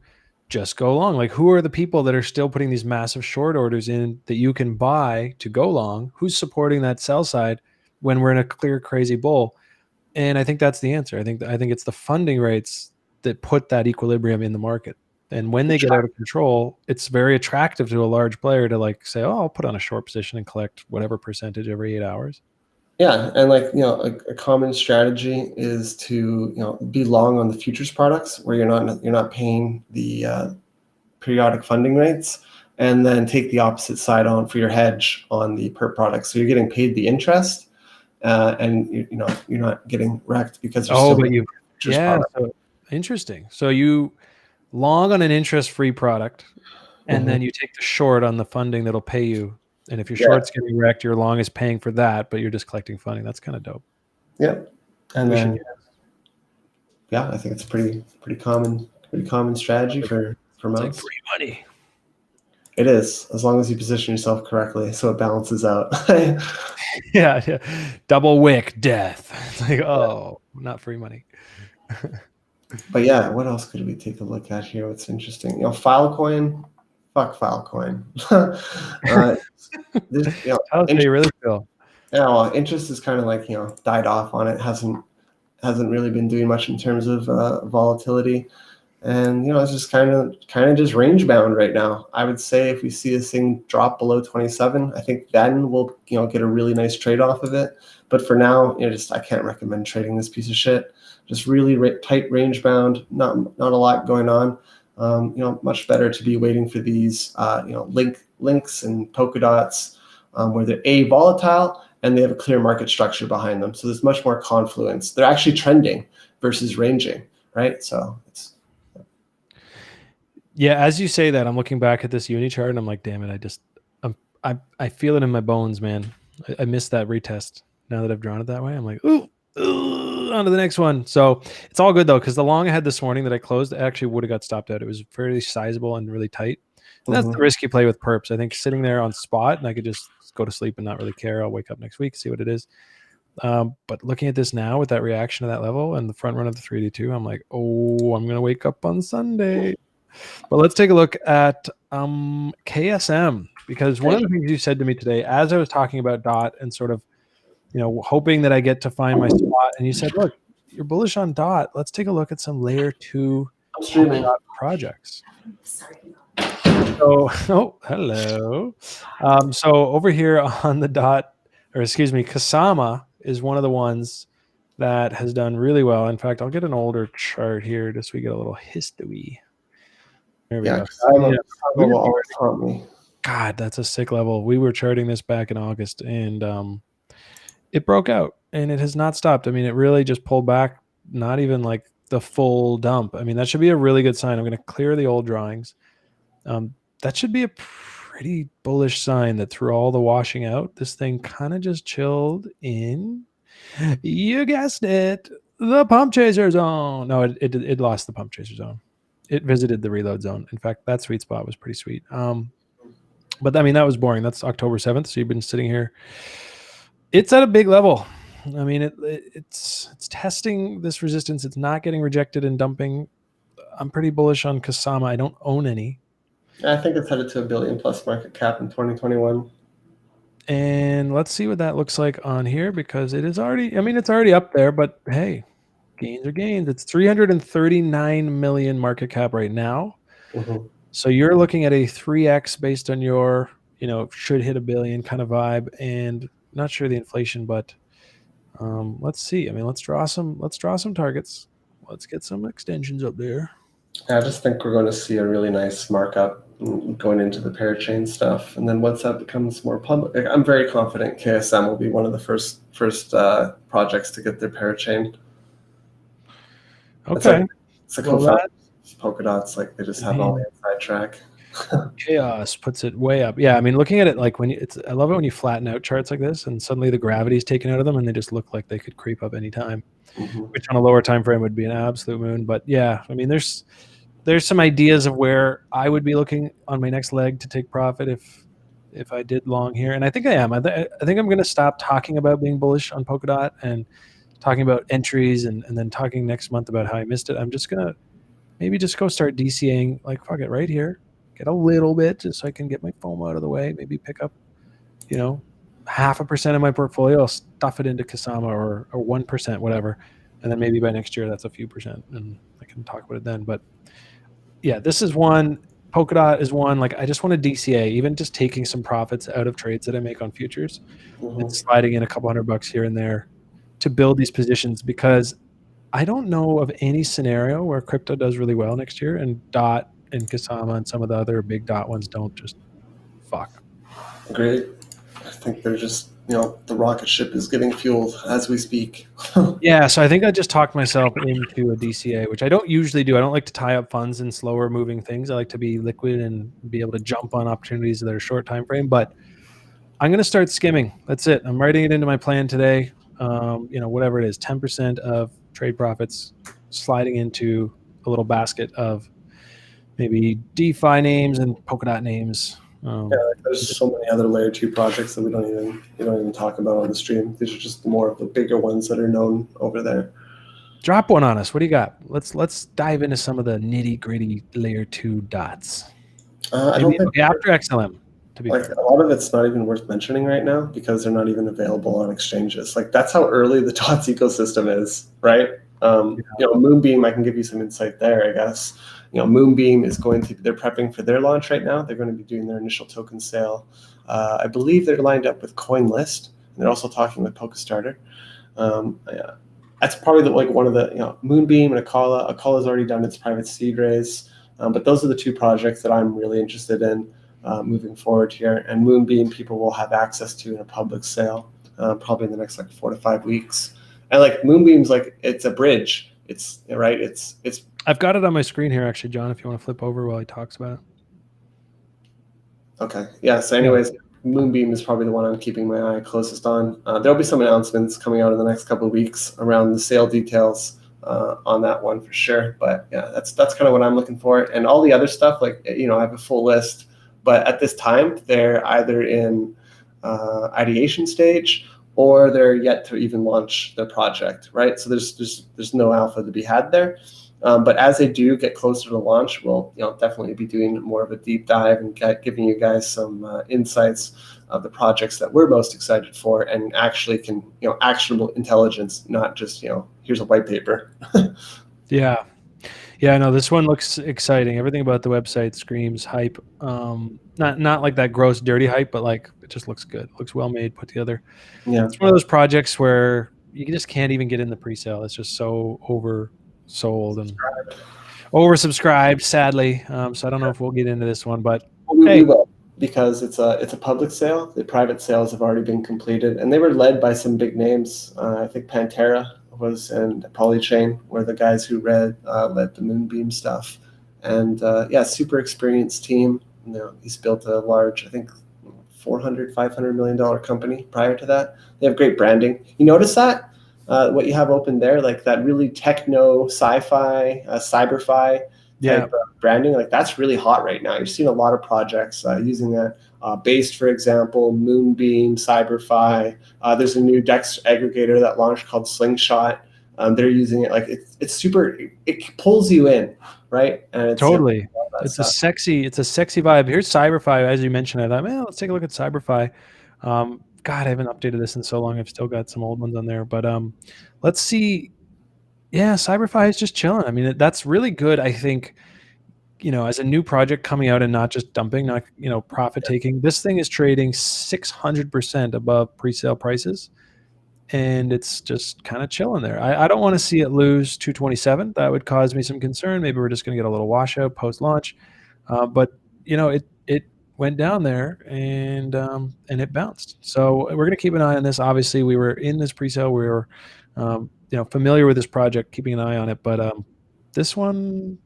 Speaker 1: just go long? Like, who are the people that are still putting these massive short orders in that you can buy to go long? Who's supporting that sell side when we're in a clear, crazy bull? And I think that's the answer. I think it's the funding rates that put that equilibrium in the market. And when they get out of control, it's very attractive to a large player to like say, oh, I'll put on a short position and collect whatever percentage every 8 hours.
Speaker 2: Yeah, and a common strategy is to be long on the futures products where you're not paying the periodic funding rates, and then take the opposite side on for your hedge on the perp products. So you're getting paid the interest, and you're not getting wrecked because you're
Speaker 1: so interesting. So you long on an interest-free product, and then you take the short on the funding that'll pay you. And if your short's getting wrecked, your long is paying for that, but you're just collecting funding. That's kind of dope.
Speaker 2: Yep. And then, I think it's pretty common strategy for most.
Speaker 1: It's like free money.
Speaker 2: It is, as long as you position yourself correctly, so it balances out.
Speaker 1: yeah. Double wick death. It's like, not free money.
Speaker 2: But yeah, what else could we take a look at here? What's interesting? Filecoin. Fuck Filecoin.
Speaker 1: Tell us how you really feel.
Speaker 2: Yeah, well, interest is kind of like died off on it. Hasn't really been doing much in terms of volatility, and it's just kind of just range bound right now. I would say if we see this thing drop below 27, I think then we'll get a really nice trade off of it. But for now, I can't recommend trading this piece of shit. Just really tight range bound. Not a lot going on. Much better to be waiting for these links and polka dots where they're volatile and they have a clear market structure behind them. So there's much more confluence. They're actually trending versus ranging, right? So it's
Speaker 1: as you say that, I'm looking back at this uni chart and I'm like, damn it, I feel it in my bones, man. I missed that retest. Now that I've drawn it that way, I'm like, ooh, on to the next one. So it's all good though, because the long I had this morning that I closed actually would have got stopped out. It was fairly sizable and really tight. And that's the risky play with perps. I think sitting there on spot and I could just go to sleep and not really care. I'll wake up next week, see what it is. But looking at this now with that reaction to that level and the front run of the 382, I'm like, oh, I'm gonna wake up on Sunday. But let's take a look at KSM, because one of the things you said to me today, as I was talking about DOT and sort of, hoping that I get to find my spot, and you said, look, you're bullish on DOT. Let's take a look at some layer 2 DOT projects. So, oh, hello. So over here on the DOT, or excuse me, Kasama is one of the ones that has done really well. In fact, I'll get an older chart here just so we get a little history. There we go.
Speaker 2: Will always haunt me.
Speaker 1: God, that's a sick level. We were charting this back in August, and it broke out, and it has not stopped. I mean, it really just pulled back, not even like the full dump. I mean, that should be a really good sign. I'm going to clear the old drawings. That should be a pretty bullish sign that through all the washing out, this thing kind of just chilled in. You guessed it, the pump chaser zone. No, it lost the pump chaser zone. It visited the reload zone. In fact, that sweet spot was pretty sweet. But I mean, that was boring. That's October 7th. So you've been sitting here. It's at a big level. I mean, it's testing this resistance. It's not getting rejected and dumping. I'm pretty bullish on Kasama. I don't own any.
Speaker 2: I think it's headed to $1 billion plus market cap in 2021.
Speaker 1: And let's see what that looks like on here, because it is already, I mean, it's already up there, but hey, gains are gains. It's 339 million market cap right now.
Speaker 2: Mm-hmm.
Speaker 1: So you're looking at a 3x based on your, should hit $1 billion kind of vibe, and not sure the inflation, but let's see. I mean, let's draw some targets. Let's get some extensions up there.
Speaker 2: I just think we're going to see a really nice markup going into the parachain stuff, and then once that becomes more public, I'm very confident KSM will be one of the first projects to get their parachain.
Speaker 1: Okay,
Speaker 2: it's like Polkadot's like they just have all the inside track.
Speaker 1: Chaos puts it way up. Yeah, I mean, looking at it like I love it when you flatten out charts like this, and suddenly the gravity is taken out of them, and they just look like they could creep up anytime. Mm-hmm. Which on a lower time frame would be an absolute moon. But yeah, I mean, there's some ideas of where I would be looking on my next leg to take profit if I did long here, and I think I am. I think I'm going to stop talking about being bullish on Polkadot and talking about entries and then talking next month about how I missed it. I'm just gonna maybe just go start DCAing, like, fuck it, right here, get a little bit just so I can get my FOMO out of the way. Maybe pick up, 0.5% of my portfolio. I'll stuff it into Kasama or 1%, whatever, and then maybe by next year that's a few percent, and I can talk about it then. But yeah, this is one. Polkadot is one. Like, I just want to DCA, even just taking some profits out of trades that I make on futures, and sliding in a couple $100 here and there to build these positions, because I don't know of any scenario where crypto does really well next year and DOT and Kasama and some of the other big DOT ones don't just fuck.
Speaker 2: Great. I think they're just, the rocket ship is getting fueled as we speak.
Speaker 1: Yeah, so I think I just talked myself into a DCA, which I don't usually do. I don't like to tie up funds in slower moving things. I like to be liquid and be able to jump on opportunities that are short time frame. But I'm going to start skimming. That's it. I'm writing it into my plan today. Whatever it is, 10% of trade profits sliding into a little basket of maybe DeFi names and Polkadot names.
Speaker 2: There's so many other layer 2 projects that we don't even talk about on the stream. These are just more of the bigger ones that are known over there.
Speaker 1: Drop one on us. What do you got? Let's dive into some of the nitty gritty layer 2 dots. After XLM. To be fair.
Speaker 2: A lot of it's not even worth mentioning right now because they're not even available on exchanges. Like, that's how early the DOTS ecosystem is, right? Moonbeam, I can give you some insight there, I guess. Moonbeam is they're prepping for their launch right now. They're going to be doing their initial token sale. I believe they're lined up with CoinList, and they're also talking with Polkastarter. That's probably one of the, Moonbeam and Akala. Akala's already done its private seed raise, but those are the two projects that I'm really interested in moving forward here. And Moonbeam people will have access to in a public sale, probably in the next 4 to 5 weeks. And Moonbeam's it's a bridge. It's right. It's.
Speaker 1: I've got it on my screen here, actually, John, if you want to flip over while he talks about it.
Speaker 2: Okay. Yeah. So anyways, Moonbeam is probably the one I'm keeping my eye closest on. There'll be some announcements coming out in the next couple of weeks around the sale details on that one for sure. But yeah, that's kind of what I'm looking for. And all the other stuff, I have a full list, but at this time they're either in ideation stage or they're yet to even launch their project, right? So there's no alpha to be had there. But as they do get closer to launch, we'll definitely be doing more of a deep dive and giving you guys some insights of the projects that we're most excited for, and actually can actionable intelligence, not just here's a white paper.
Speaker 1: Yeah. Yeah, no, this one looks exciting. Everything about the website screams hype. Not like that gross, dirty hype, but like it just looks good. It looks well made, put together.
Speaker 2: Yeah.
Speaker 1: It's one of those projects where you just can't even get in the pre-sale. It's just so oversold and oversubscribed, sadly. So I don't know if we'll get into this one, but
Speaker 2: we will, because it's a public sale. The private sales have already been completed, and they were led by some big names. I think Pantera and Polychain were the guys who led the Moonbeam stuff, and super experienced team. He's built a large, I think, $400-500 million company prior to that. They have great branding. You notice that what you have open there, like that really techno sci-fi, cyberfi type branding, like that's really hot right now. You're seeing a lot of projects using that. Based, for example, Moonbeam, Cyberfi. There's a new DEX aggregator that launched called Slingshot. They're using it. Like it's super. It pulls you in, right? And it's,
Speaker 1: totally. It's a sexy vibe. Here's Cyberfi, as you mentioned. I thought, man, let's take a look at Cyberfi. God, I haven't updated this in so long. I've still got some old ones on there, but let's see. Yeah, Cyberfi is just chilling. I mean, that's really good. I think, as a new project coming out and not just dumping, not profit taking. This thing is trading 600% above pre-sale prices, and it's just kind of chilling there. I don't want to see it lose 227. That would cause me some concern. Maybe we're just going to get a little washout post-launch, but it went down there and it bounced. So we're going to keep an eye on this. Obviously, we were in this pre-sale. We were familiar with this project, keeping an eye on it. But this one's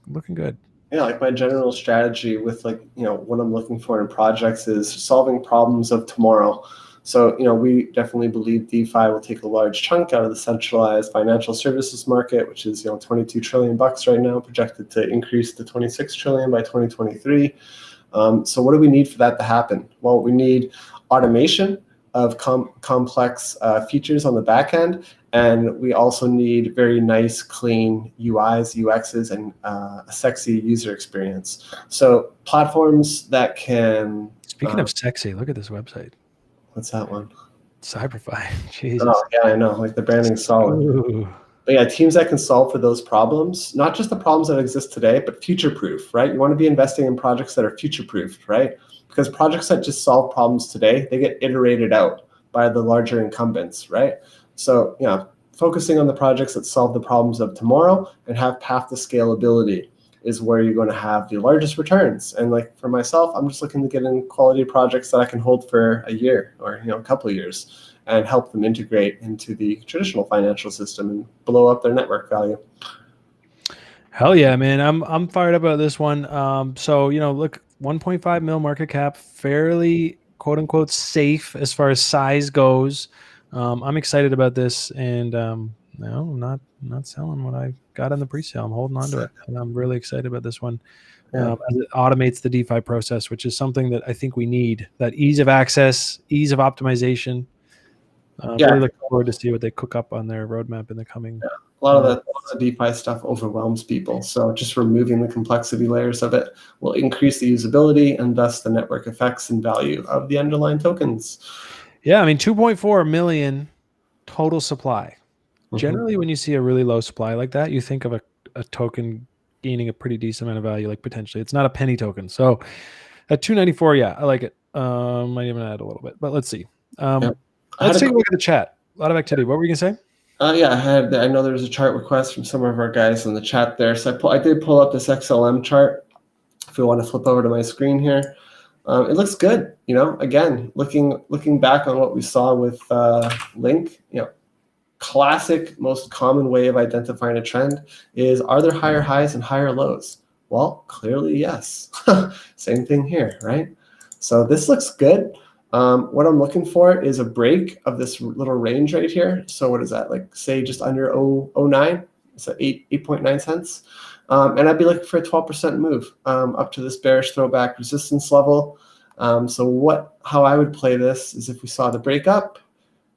Speaker 1: looking good.
Speaker 2: Yeah, like my general strategy with what I'm looking for in projects is solving problems of tomorrow. So, we definitely believe DeFi will take a large chunk out of the centralized financial services market, which is, $22 trillion right now, projected to increase to 26 trillion by 2023. So what do we need for that to happen? Well, we need automation of complex features on the back end. And we also need very nice, clean UIs, UXs, and a sexy user experience. So platforms that can...
Speaker 1: Speaking of sexy, look at this website.
Speaker 2: What's that one?
Speaker 1: Cyberfi. Jesus.
Speaker 2: Oh, yeah, I know. Like the branding's solid. Ooh. But yeah, teams that can solve for those problems, not just the problems that exist today, but future-proof, right? You want to be investing in projects that are future-proofed, right? Because projects that just solve problems today, they get iterated out by the larger incumbents, right? So, focusing on the projects that solve the problems of tomorrow and have path to scalability is where you're going to have the largest returns. And like for myself, I'm just looking to get in quality projects that I can hold for a year or a couple of years and help them integrate into the traditional financial system and blow up their network value.
Speaker 1: Hell yeah, man. I'm fired up about this one. So, look, 1.5 mil market cap, fairly quote unquote safe as far as size goes. I'm excited about this, and no, I'm not selling what I got in the pre-sale. I'm holding on to it, and I'm really excited about this one. As it automates the DeFi process, which is something that I think we need. That ease of access, ease of optimization. Really looking forward to see what they cook up on their roadmap in the coming.
Speaker 2: Yeah. A lot of the DeFi stuff overwhelms people. So just removing the complexity layers of it will increase the usability and thus the network effects and value of the underlying tokens.
Speaker 1: Yeah, I mean, 2.4 million total supply. Generally, when you see a really low supply like that, you think of a token gaining a pretty decent amount of value, like potentially. It's not a penny token. So at 294, yeah, I like it. Might even add a little bit, but let's see. Let's take a look at the chat. A lot of activity. What were you going to say?
Speaker 2: I know there was a chart request from some of our guys in the chat there. So I did pull up this XLM chart. If we want to flip over to my screen here, it looks good. Again, looking back on what we saw with Link, classic, most common way of identifying a trend is, are there higher highs and higher lows? Well, clearly yes. Same thing here, right? So this looks good. What I'm looking for is a break of this little range right here. So what is that? Like say just under 0.09. It's at 8.9 cents. And I'd be looking for a 12% move up to this bearish throwback resistance level. So how I would play this is if we saw the break up,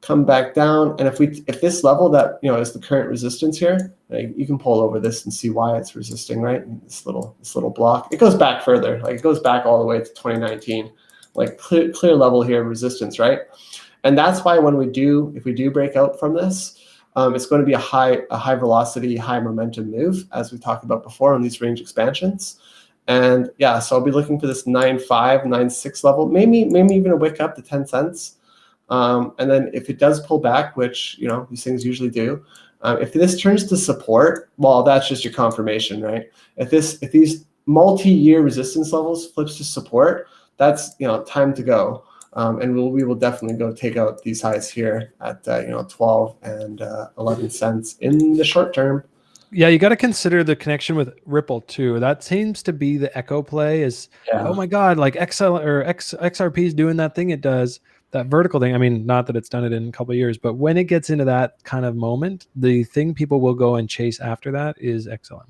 Speaker 2: come back down, and if this level that is the current resistance here, like, you can pull over this and see why it's resisting, right? This little block, it goes back further, like it goes back all the way to 2019, like clear level here of resistance, right? And that's why if we do break out from this, it's going to be a high velocity, high momentum move, as we talked about before on these range expansions. And yeah, so I'll be looking for this 9.5, 9.6 level, maybe even a wick up to 10 cents. And then if it does pull back, which these things usually do, if this turns to support, well, that's just your confirmation, right? If these multi-year resistance levels flips to support, that's time to go. And we will definitely go take out these highs here at 12 and 11 cents in the short term.
Speaker 1: Yeah, you got to consider the connection with Ripple too. That seems to be the echo play. Oh my God, like XRP is doing that thing it does, that vertical thing. I mean, not that it's done it in a couple of years, but when it gets into that kind of moment, the thing people will go and chase after that is XLM.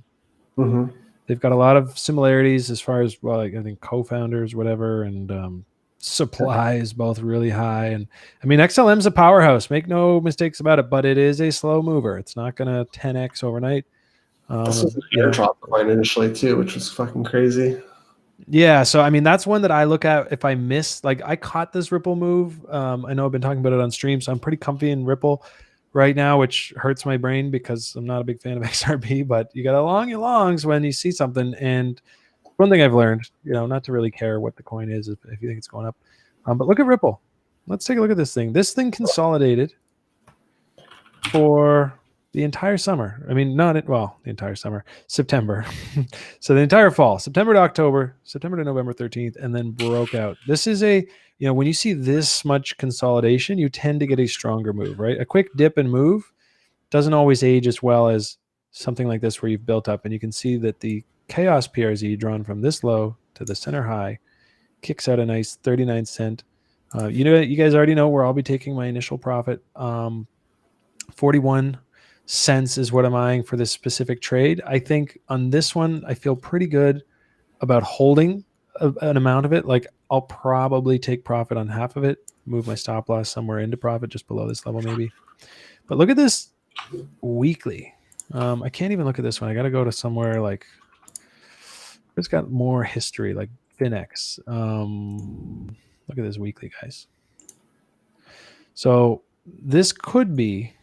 Speaker 2: Mm-hmm.
Speaker 1: They've got a lot of similarities as far as, well, like, I think co-founders, whatever, and supply is both really high. And I mean, XLM's a powerhouse, make no mistakes about it, but it is a slow mover. It's not going to 10x overnight.
Speaker 2: This was an airdrop coin initially too, which was fucking crazy.
Speaker 1: Yeah, so I mean, that's one that I look at if I miss. Like, I caught this Ripple move. I know I've been talking about it on stream, so I'm pretty comfy in Ripple right now, which hurts my brain because I'm not a big fan of XRP. But you got to long your longs when you see something. And one thing I've learned, not to really care what the coin is if you think it's going up. But look at Ripple. Let's take a look at this thing. This thing consolidated for the entire summer. I mean, the entire summer, September. So the entire fall, September to October, September to November 13th, and then broke out. This is when you see this much consolidation, you tend to get a stronger move, right? A quick dip and move doesn't always age as well as something like this where you've built up. And you can see that the Chaos PRZ drawn from this low to the center high kicks out a nice 39 cent. You guys already know where I'll be taking my initial profit. 41 cents is what I'm eyeing for this specific trade. I think on this one, I feel pretty good about holding an amount of it. Like, I'll probably take profit on half of it, move my stop loss somewhere into profit just below this level maybe. But look at this weekly. I can't even look at this one. I got to go to somewhere like, it's got more history, like Finex. Look at this weekly, guys. So this could be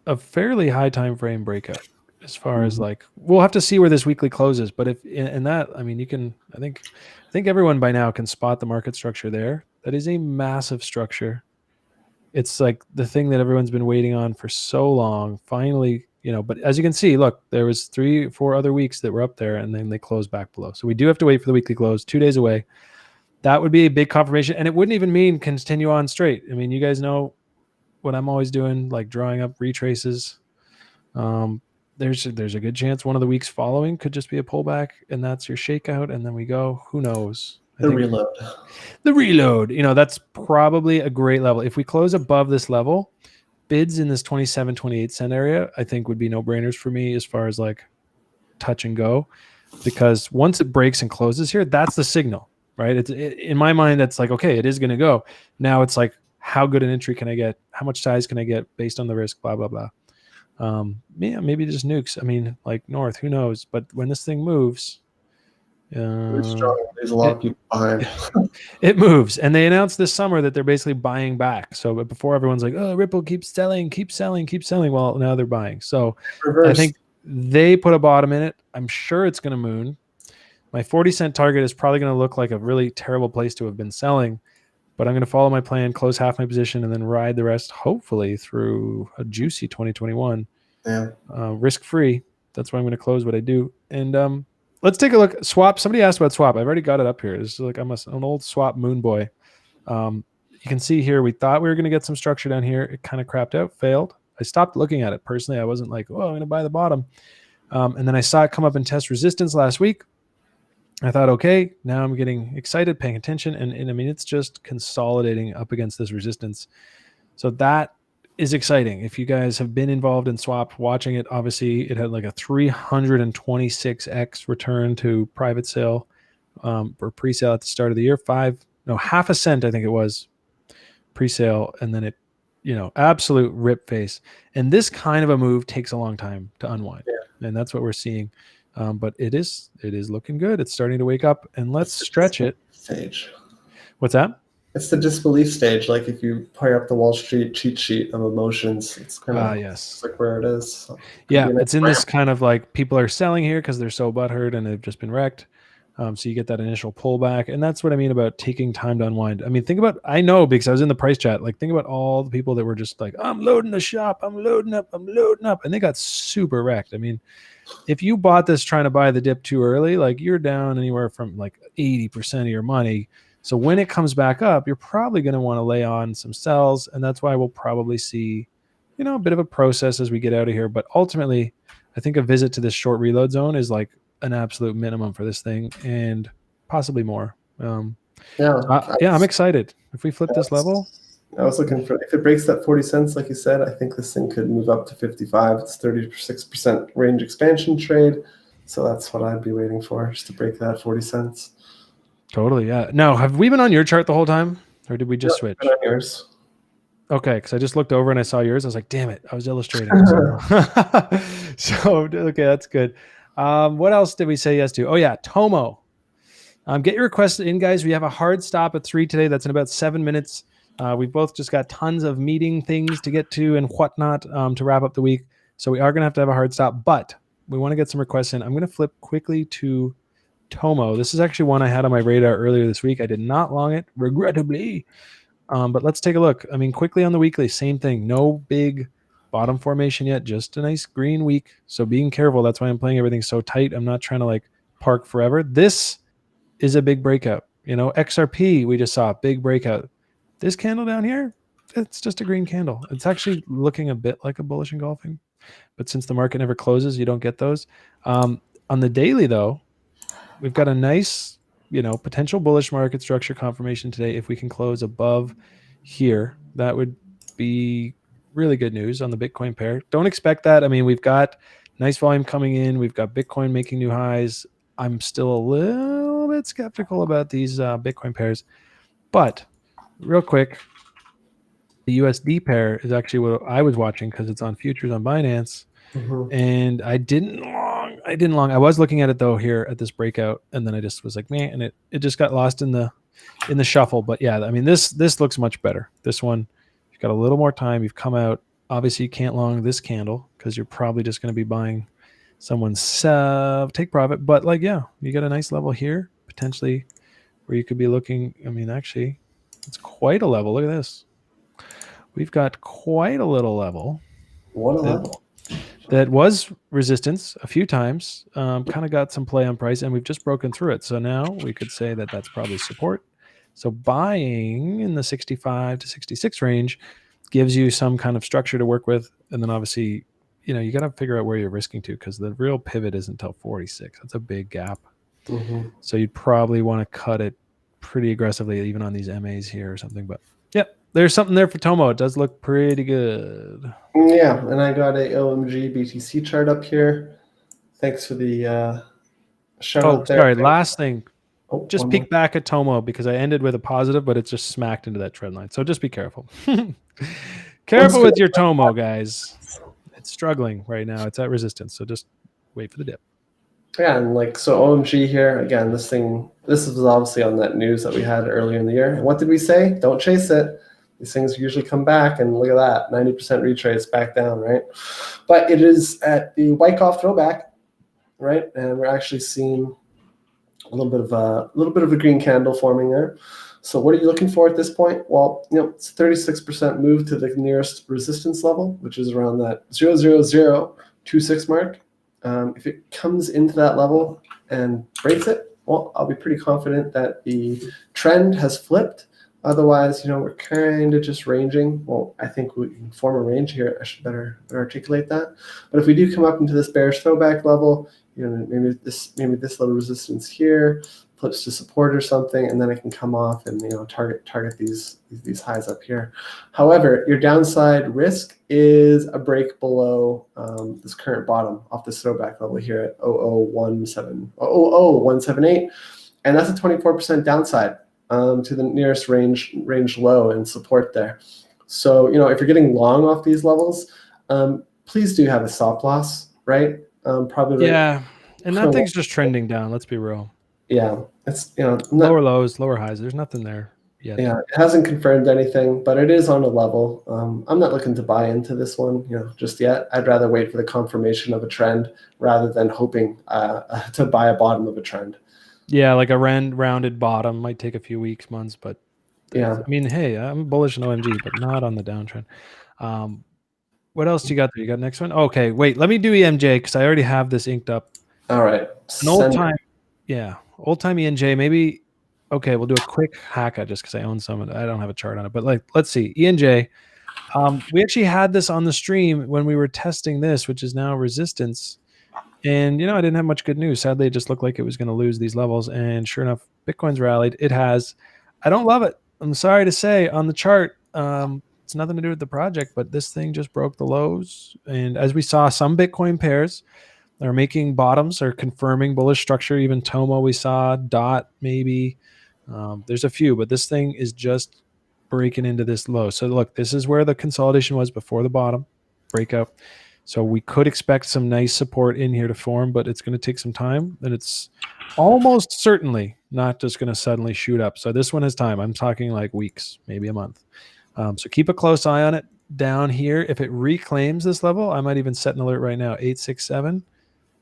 Speaker 1: a fairly high time frame breakout as far as, like, we'll have to see where this weekly closes. But if in that, I mean, you can, I think everyone by now can spot the market structure there. That is a massive structure. It's like the thing that everyone's been waiting on for so long. Finally, but as you can see, look, there was 3-4 other weeks that were up there and then they closed back below. So we do have to wait for the weekly close, 2 days away. That would be a big confirmation. And it wouldn't even mean continue on straight. I mean, you guys know what I'm always doing, like drawing up retraces. There's a good chance one of the weeks following could just be a pullback, and that's your shakeout, and then we go. Who knows?
Speaker 2: The reload.
Speaker 1: The reload. That's probably a great level. If we close above this level, bids in this 27, 28 cent area, I think would be no-brainers for me as far as like touch and go, because once it breaks and closes here, that's the signal, right? In my mind, that's like, okay, it is going to go. Now it's like, how good an entry can I get? How much size can I get based on the risk? Blah, blah, blah. Maybe just nukes. I mean, like north, who knows? But when this thing moves,
Speaker 2: there's a lot of people behind.
Speaker 1: It moves. And they announced this summer that they're basically buying back. So before everyone's like, oh, Ripple keeps selling. Well, now they're buying. So reverse. I think they put a bottom in it. I'm sure it's going to moon. My 40-cent target is probably going to look like a really terrible place to have been selling. But I'm going to follow my plan, close half my position, and then ride the rest, hopefully, through a juicy 2021.
Speaker 2: Yeah.
Speaker 1: Risk-free. That's why I'm going to close what I do. And let's take a look. Swap. Somebody asked about swap. I've already got it up here. This is like I'm an old swap moon boy. You can see here, we thought we were going to get some structure down here. It kind of crapped out, failed. I stopped looking at it. Personally, I wasn't like, oh, I'm going to buy the bottom. And then I saw it come up and test resistance last week. I thought, okay, now I'm getting excited, paying attention. And I mean, it's just consolidating up against this resistance. So that is exciting. If you guys have been involved in swap, watching it, obviously it had like a 326x return to private sale or pre-sale at the start of the year. Half a cent, I think it was pre-sale. And then it absolute rip face. And this kind of a move takes a long time to unwind.
Speaker 2: Yeah.
Speaker 1: And that's what we're seeing. But it is looking good. It's starting to wake up, and let's stretch it.
Speaker 2: Stage.
Speaker 1: What's that?
Speaker 2: It's the disbelief stage. Like if you play up the Wall Street cheat sheet of emotions, it's kind of
Speaker 1: yes.
Speaker 2: like where it is. So
Speaker 1: yeah, it's in this kind of like people are selling here because they're so butthurt and they've just been wrecked. So you get that initial pullback, and that's what I mean about taking time to unwind. I mean, think about, I know because I was in the price chat, like think about all the people that were just like, I'm loading the shop, I'm loading up, and they got super wrecked. I mean, if you bought this trying to buy the dip too early, like you're down anywhere from like 80% of your money. So when it comes back up, you're probably going to want to lay on some sells, and that's why we'll probably see, a bit of a process as we get out of here. But ultimately, I think a visit to this short reload zone is like an absolute minimum for this thing, and possibly more. I'm excited. If we flip this level,
Speaker 2: I was looking for, if it breaks that 40 cents, like you said, I think this thing could move up to 55. It's 36% range expansion trade. So that's what I'd be waiting for, just to break that 40 cents.
Speaker 1: Totally, yeah. Now, have we been on your chart the whole time, or did we just switch?
Speaker 2: Been on yours.
Speaker 1: Okay, because I just looked over and I saw yours. I was like, damn it, I was illustrating. So okay, that's good. What else did we say yes to? Oh yeah, Tomo. Get your requests in, guys. We have a hard stop at 3 today. That's in about 7 minutes. We've both just got tons of meeting things to get to and whatnot to wrap up the week. So we are going to have a hard stop, but we want to get some requests in. I'm going to flip quickly to Tomo. This is actually one I had on my radar earlier this week. I did not long it, regrettably. But let's take a look. I mean, quickly on the weekly, same thing. No big bottom formation yet, just a nice green week. So being careful. That's why I'm playing everything so tight. I'm not trying to like park forever. This is a big breakout. XRP, we just saw a big breakout. This candle down here, it's just a green candle. It's actually looking a bit like a bullish engulfing. But since the market never closes, you don't get those. On the daily, though, we've got a nice, potential bullish market structure confirmation today. If we can close above here, that would be really good news on the Bitcoin pair. Don't expect that. I mean, we've got nice volume coming in. We've got Bitcoin making new highs. I'm still a little bit skeptical about these Bitcoin pairs. But real quick, the USD pair is actually what I was watching because it's on futures on Binance. Mm-hmm. And I didn't long. I was looking at it though here at this breakout, and then I just was like, man, and it just got lost in the shuffle. But yeah, I mean, this looks much better. This one, you've got a little more time. You've come out. Obviously, you can't long this candle because you're probably just going to be buying someone's take profit. But like, yeah, you got a nice level here potentially where you could be looking. I mean, actually, it's quite a level. Look at this. We've got quite a little level.
Speaker 2: What a level.
Speaker 1: That was resistance a few times, kind of got some play on price, and we've just broken through it. So now we could say that that's probably support. So buying in the 65 to 66 range gives you some kind of structure to work with. And then obviously, you got to figure out where you're risking to, because the real pivot isn't until 46. That's a big gap. Mm-hmm. So you'd probably want to cut it pretty aggressively, even on these MAs here or something. But yeah, there's something there for Tomo. It does look pretty good.
Speaker 2: Yeah, and I got a OMG BTC chart up here. Thanks for the shout out there.
Speaker 1: Sorry, last thing. Just peek back at Tomo, because I ended with a positive, but it's just smacked into that trend line. So just be careful. Careful with your Tomo, guys. It's struggling right now. It's at resistance. So just wait for the dip.
Speaker 2: Yeah, and so OMG here, again, this is obviously on that news that we had earlier in the year. And what did we say? Don't chase it. These things usually come back, and look at that, 90% retrace back down, right? But it is at the Wyckoff throwback, right? And we're actually seeing a little bit of a green candle forming there. So what are you looking for at this point? Well, it's 36% move to the nearest resistance level, which is around that 0.00026 mark. If it comes into that level and breaks it, well, I'll be pretty confident that the trend has flipped. Otherwise, we're kind of just ranging. Well, I think we can form a range here. I should better articulate that. But if we do come up into this bearish throwback level, maybe this little resistance here flips to support or something, and then I can come off and target these highs up here. However, your downside risk is a break below this current bottom off this throwback level here at 0.178, and that's a 24% downside to the nearest range low and support there. So, if you're getting long off these levels, please do have a stop loss, right? Probably right.
Speaker 1: Yeah, and that thing's just trending down. Let's be real.
Speaker 2: Yeah, it's
Speaker 1: Lower lows, lower highs. There's nothing there yet.
Speaker 2: yeah, it hasn't confirmed anything, but it is on a level. I'm not looking to buy into this one, just yet. I'd rather wait for the confirmation of a trend rather than hoping to buy a bottom of a trend.
Speaker 1: Yeah, like a rounded bottom might take a few weeks, months, but
Speaker 2: Yeah.
Speaker 1: I mean, hey, I'm bullish on OMG, but not on the downtrend. What else do you got there? You got next one? Okay, wait, let me do EMJ because I already have this inked up.
Speaker 2: All right.
Speaker 1: An old time, yeah, old time ENJ. Maybe okay, we'll do a quick hacka just because I own some. I don't have a chart on it, but like, let's see, ENJ. We actually had this on the stream when we were testing this, which is now resistance. And I didn't have much good news. Sadly, it just looked like it was going to lose these levels. And sure enough, Bitcoin's rallied. It has. I don't love it. I'm sorry to say on the chart. It's nothing to do with the project, but this thing just broke the lows. And as we saw, some Bitcoin pairs are making bottoms or confirming bullish structure. Even Tomo we saw, Dot maybe. There's a few, but this thing is just breaking into this low. So look, this is where the consolidation was before the bottom breakout. So we could expect some nice support in here to form, but it's going to take some time, and it's almost certainly not just going to suddenly shoot up. So this one has time. I'm talking like weeks, maybe a month. So keep a close eye on it down here. If it reclaims this level, I might even set an alert right now, 867,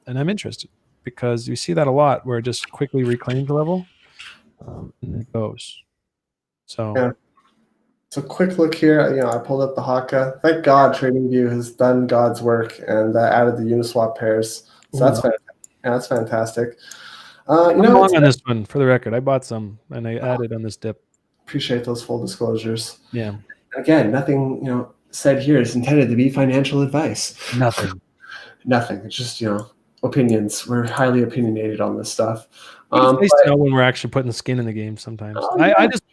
Speaker 1: and I'm interested because you see that a lot where it just quickly reclaims the level and it goes. So.
Speaker 2: Yeah. So quick look here, I pulled up the Haka. Thank God TradingView has done God's work and added the Uniswap pairs. So that's fantastic. Yeah, that's fantastic.
Speaker 1: I'm long on this one, for the record. I bought some and I added on this dip.
Speaker 2: Appreciate those full disclosures.
Speaker 1: Yeah.
Speaker 2: Again, nothing said here is intended to be financial advice.
Speaker 1: Nothing.
Speaker 2: Nothing. It's just opinions. We're highly opinionated on this stuff.
Speaker 1: It's nice to know when we're actually putting skin in the game sometimes.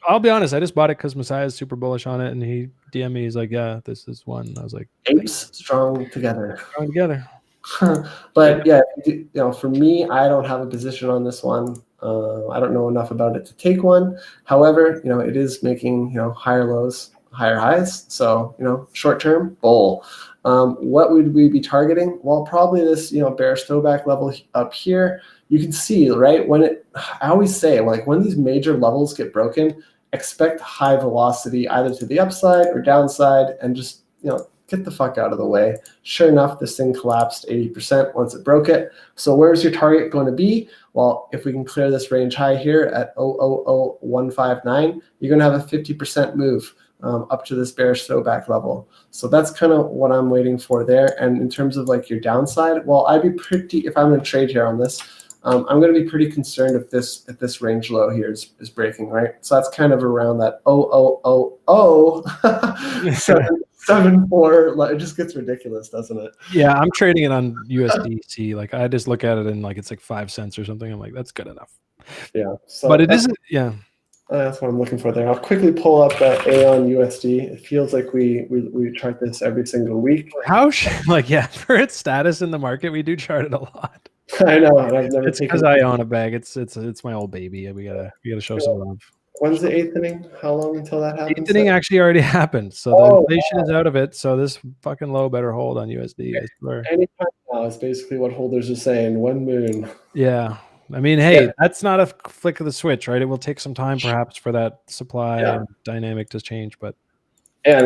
Speaker 1: I'll be honest, I just bought it because Messiah is super bullish on it, and he DM'd me. He's like, "Yeah, this is one." I was like,
Speaker 2: "Apes strong together."
Speaker 1: Strong together.
Speaker 2: But yeah, for me, I don't have a position on this one. I don't know enough about it to take one. However, it is making higher lows, higher highs. So short term bull. What would we be targeting? Well, probably this bearish throwback level up here. You can see, right, I always say, like, when these major levels get broken, expect high velocity either to the upside or downside, and just get the fuck out of the way. Sure enough, this thing collapsed 80% once it broke it. So where's your target going to be? Well, if we can clear this range high here at 000159, you're going to have a 50% move up to this bearish throwback level. So that's kind of what I'm waiting for there. And in terms of like your downside, well, I'd be if I'm going to trade here on this, I'm going to be pretty concerned if this range low here is breaking, right? So that's kind of around that 7.4. It just gets ridiculous, doesn't it?
Speaker 1: Yeah, I'm trading it on USDC. Like, I just look at it and like it's like 5 cents or something. I'm like, that's good enough.
Speaker 2: Yeah. So
Speaker 1: but it isn't. Yeah.
Speaker 2: That's what I'm looking for there. I'll quickly pull up that A on USD. It feels like we chart this every single week.
Speaker 1: For its status in the market, we do chart it a lot.
Speaker 2: I know, and I've never
Speaker 1: it's because I own a bag. It's my old baby. We gotta show some love.
Speaker 2: When's the 8th inning? How long until that happens?
Speaker 1: 8th inning actually already happened. So the inflation is out of it. So this fucking low better hold on USD.
Speaker 2: Anytime now is basically what holders are saying. One moon.
Speaker 1: Yeah. I mean, hey, that's not a flick of the switch, right? It will take some time perhaps for that supply dynamic to change, but
Speaker 2: and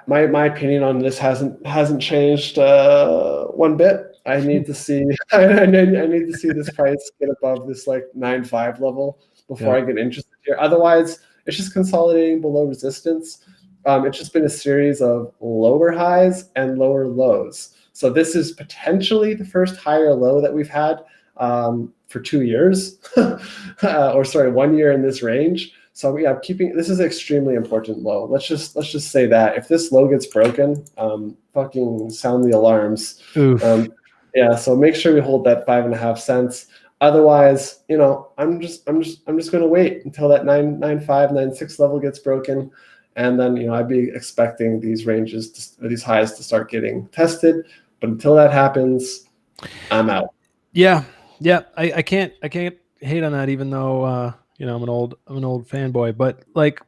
Speaker 2: my opinion on this hasn't changed one bit. I need to see I need to see this price get above this like 9.5 level before I get interested here. Otherwise, it's just consolidating below resistance. It's just been a series of lower highs and lower lows. So this is potentially the first higher low that we've had for 2 years, or sorry, 1 year in this range. So this is an extremely important low. Let's just say that if this low gets broken, fucking sound the alarms. So make sure we hold that 5.5 cents. Otherwise, I'm just going to wait until that 9.5, 9.6 level gets broken, and then I'd be expecting these ranges, these highs, to start getting tested. But until that happens, I'm out.
Speaker 1: Yeah. I can't hate on that, even though I'm an old fanboy. But like,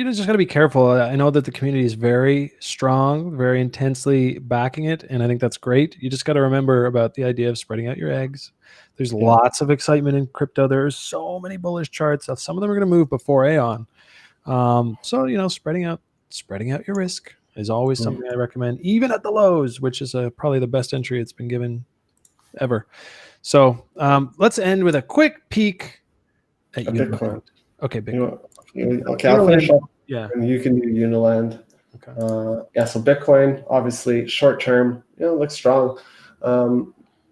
Speaker 1: just got to be careful. I know that the community is very strong, very intensely backing it, and I think that's great. You just got to remember about the idea of spreading out your eggs. There's lots of excitement in crypto. There's so many bullish charts. Some of them are going to move before Aeon. So spreading out your risk is always something I recommend, even at the lows, which is probably the best entry it's been given ever. So let's end with a quick peek at
Speaker 2: Bitcoin.
Speaker 1: Okay, Bitcoin.
Speaker 2: Okay, I'll finish up.
Speaker 1: Yeah.
Speaker 2: And you can do Uniland.
Speaker 1: Okay.
Speaker 2: So Bitcoin, obviously, short term, looks strong.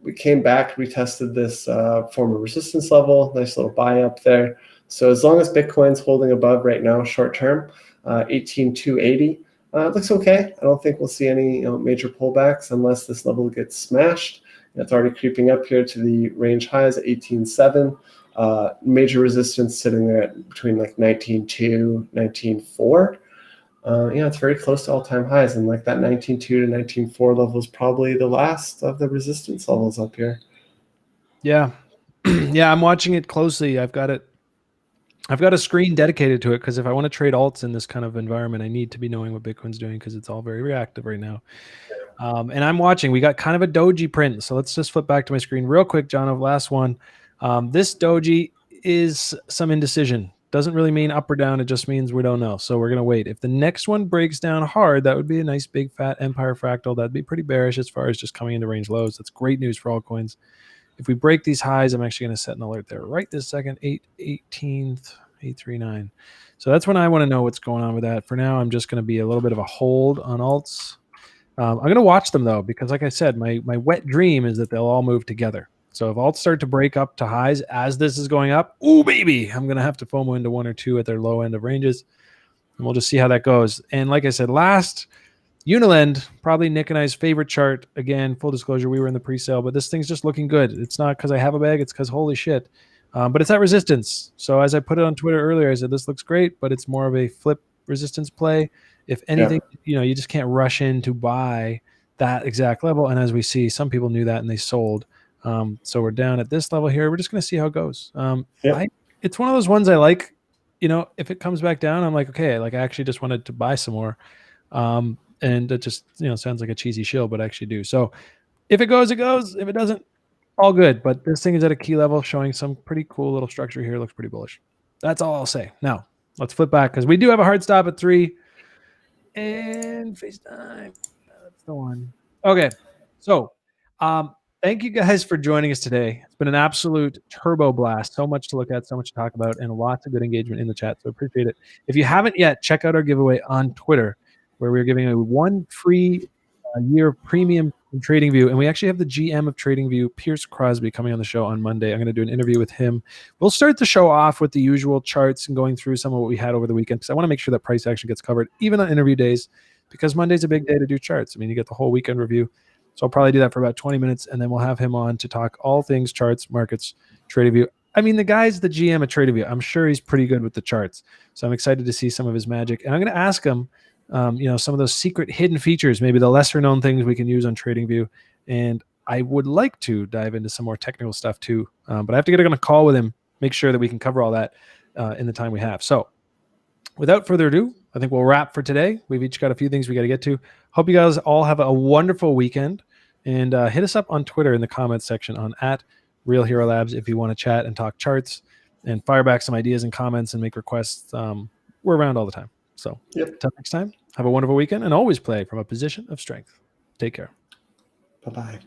Speaker 2: We came back, retested this former resistance level, nice little buy up there. So as long as Bitcoin's holding above right now, short term, 18,280, it looks okay. I don't think we'll see any major pullbacks unless this level gets smashed. It's already creeping up here to the range highs at 18.7. Major resistance sitting there at between like 19.2, 19.4. It's very close to all-time highs, and like that 19.2 to 19.4 level is probably the last of the resistance levels up here.
Speaker 1: Yeah. Yeah, I'm watching it closely. I've got a screen dedicated to it because if I want to trade alts in this kind of environment, I need to be knowing what Bitcoin's doing because it's all very reactive right now. And I'm watching. We got kind of a doji print. So let's just flip back to my screen real quick, John, last one. This doji is some indecision. Doesn't really mean up or down. It just means we don't know. So we're going to wait. If the next one breaks down hard, that would be a nice big fat empire fractal. That'd be pretty bearish as far as just coming into range lows. That's great news for altcoins. If we break these highs, I'm actually going to set an alert there right this second, 8/18th, 839. So that's when I want to know what's going on with that. For now, I'm just going to be a little bit of a hold on alts. I'm going to watch them, though, because like I said, my wet dream is that they'll all move together. So if alts start to break up to highs as this is going up, ooh, baby, I'm going to have to FOMO into one or two at their low end of ranges. And we'll just see how that goes. And like I said, last, Uniland, probably Nick and I's favorite chart. Again, full disclosure, we were in the pre-sale, but this thing's just looking good. It's not because I have a bag. It's because holy shit. But it's at resistance. So as I put it on Twitter earlier, I said, this looks great, but it's more of a flip resistance play. If anything, you just can't rush in to buy that exact level. And as we see, some people knew that and they sold. So we're down at this level here. We're just going to see how it goes. It's one of those ones I like, if it comes back down, I'm like, okay, like I actually just wanted to buy some more. And it just, sounds like a cheesy shill, but I actually do. So if it goes, it goes. If it doesn't, all good. But this thing is at a key level showing some pretty cool little structure here. It looks pretty bullish. That's all I'll say. Now let's flip back because we do have a hard stop at 3 and FaceTime. That's the one. Okay. So, thank you guys for joining us today. It's been an absolute turbo blast. So much to look at, so much to talk about, and lots of good engagement in the chat. So appreciate it. If you haven't yet, check out our giveaway on Twitter, where we're giving away one free year of premium in TradingView. And we actually have the GM of TradingView, Pierce Crosby, coming on the show on Monday. I'm going to do an interview with him. We'll start the show off with the usual charts and going through some of what we had over the weekend because I want to make sure that price action gets covered, even on interview days, because Monday's a big day to do charts. I mean, you get the whole weekend review. So I'll probably do that for about 20 minutes, and then we'll have him on to talk all things charts, markets, TradingView. I mean, the guy's the GM at TradingView. I'm sure he's pretty good with the charts. So I'm excited to see some of his magic. And I'm going to ask him, some of those secret hidden features, maybe the lesser known things we can use on TradingView. And I would like to dive into some more technical stuff too. But I have to get on a call with him, make sure that we can cover all that in the time we have. So without further ado, I think we'll wrap for today. We've each got a few things we got to get to. Hope you guys all have a wonderful weekend. And hit us up on Twitter in the comments section on @RealHeroLabs if you want to chat and talk charts and fire back some ideas and comments and make requests. We're around all the time. So until next time, have a wonderful weekend and always play from a position of strength. Take care.
Speaker 2: Bye-bye.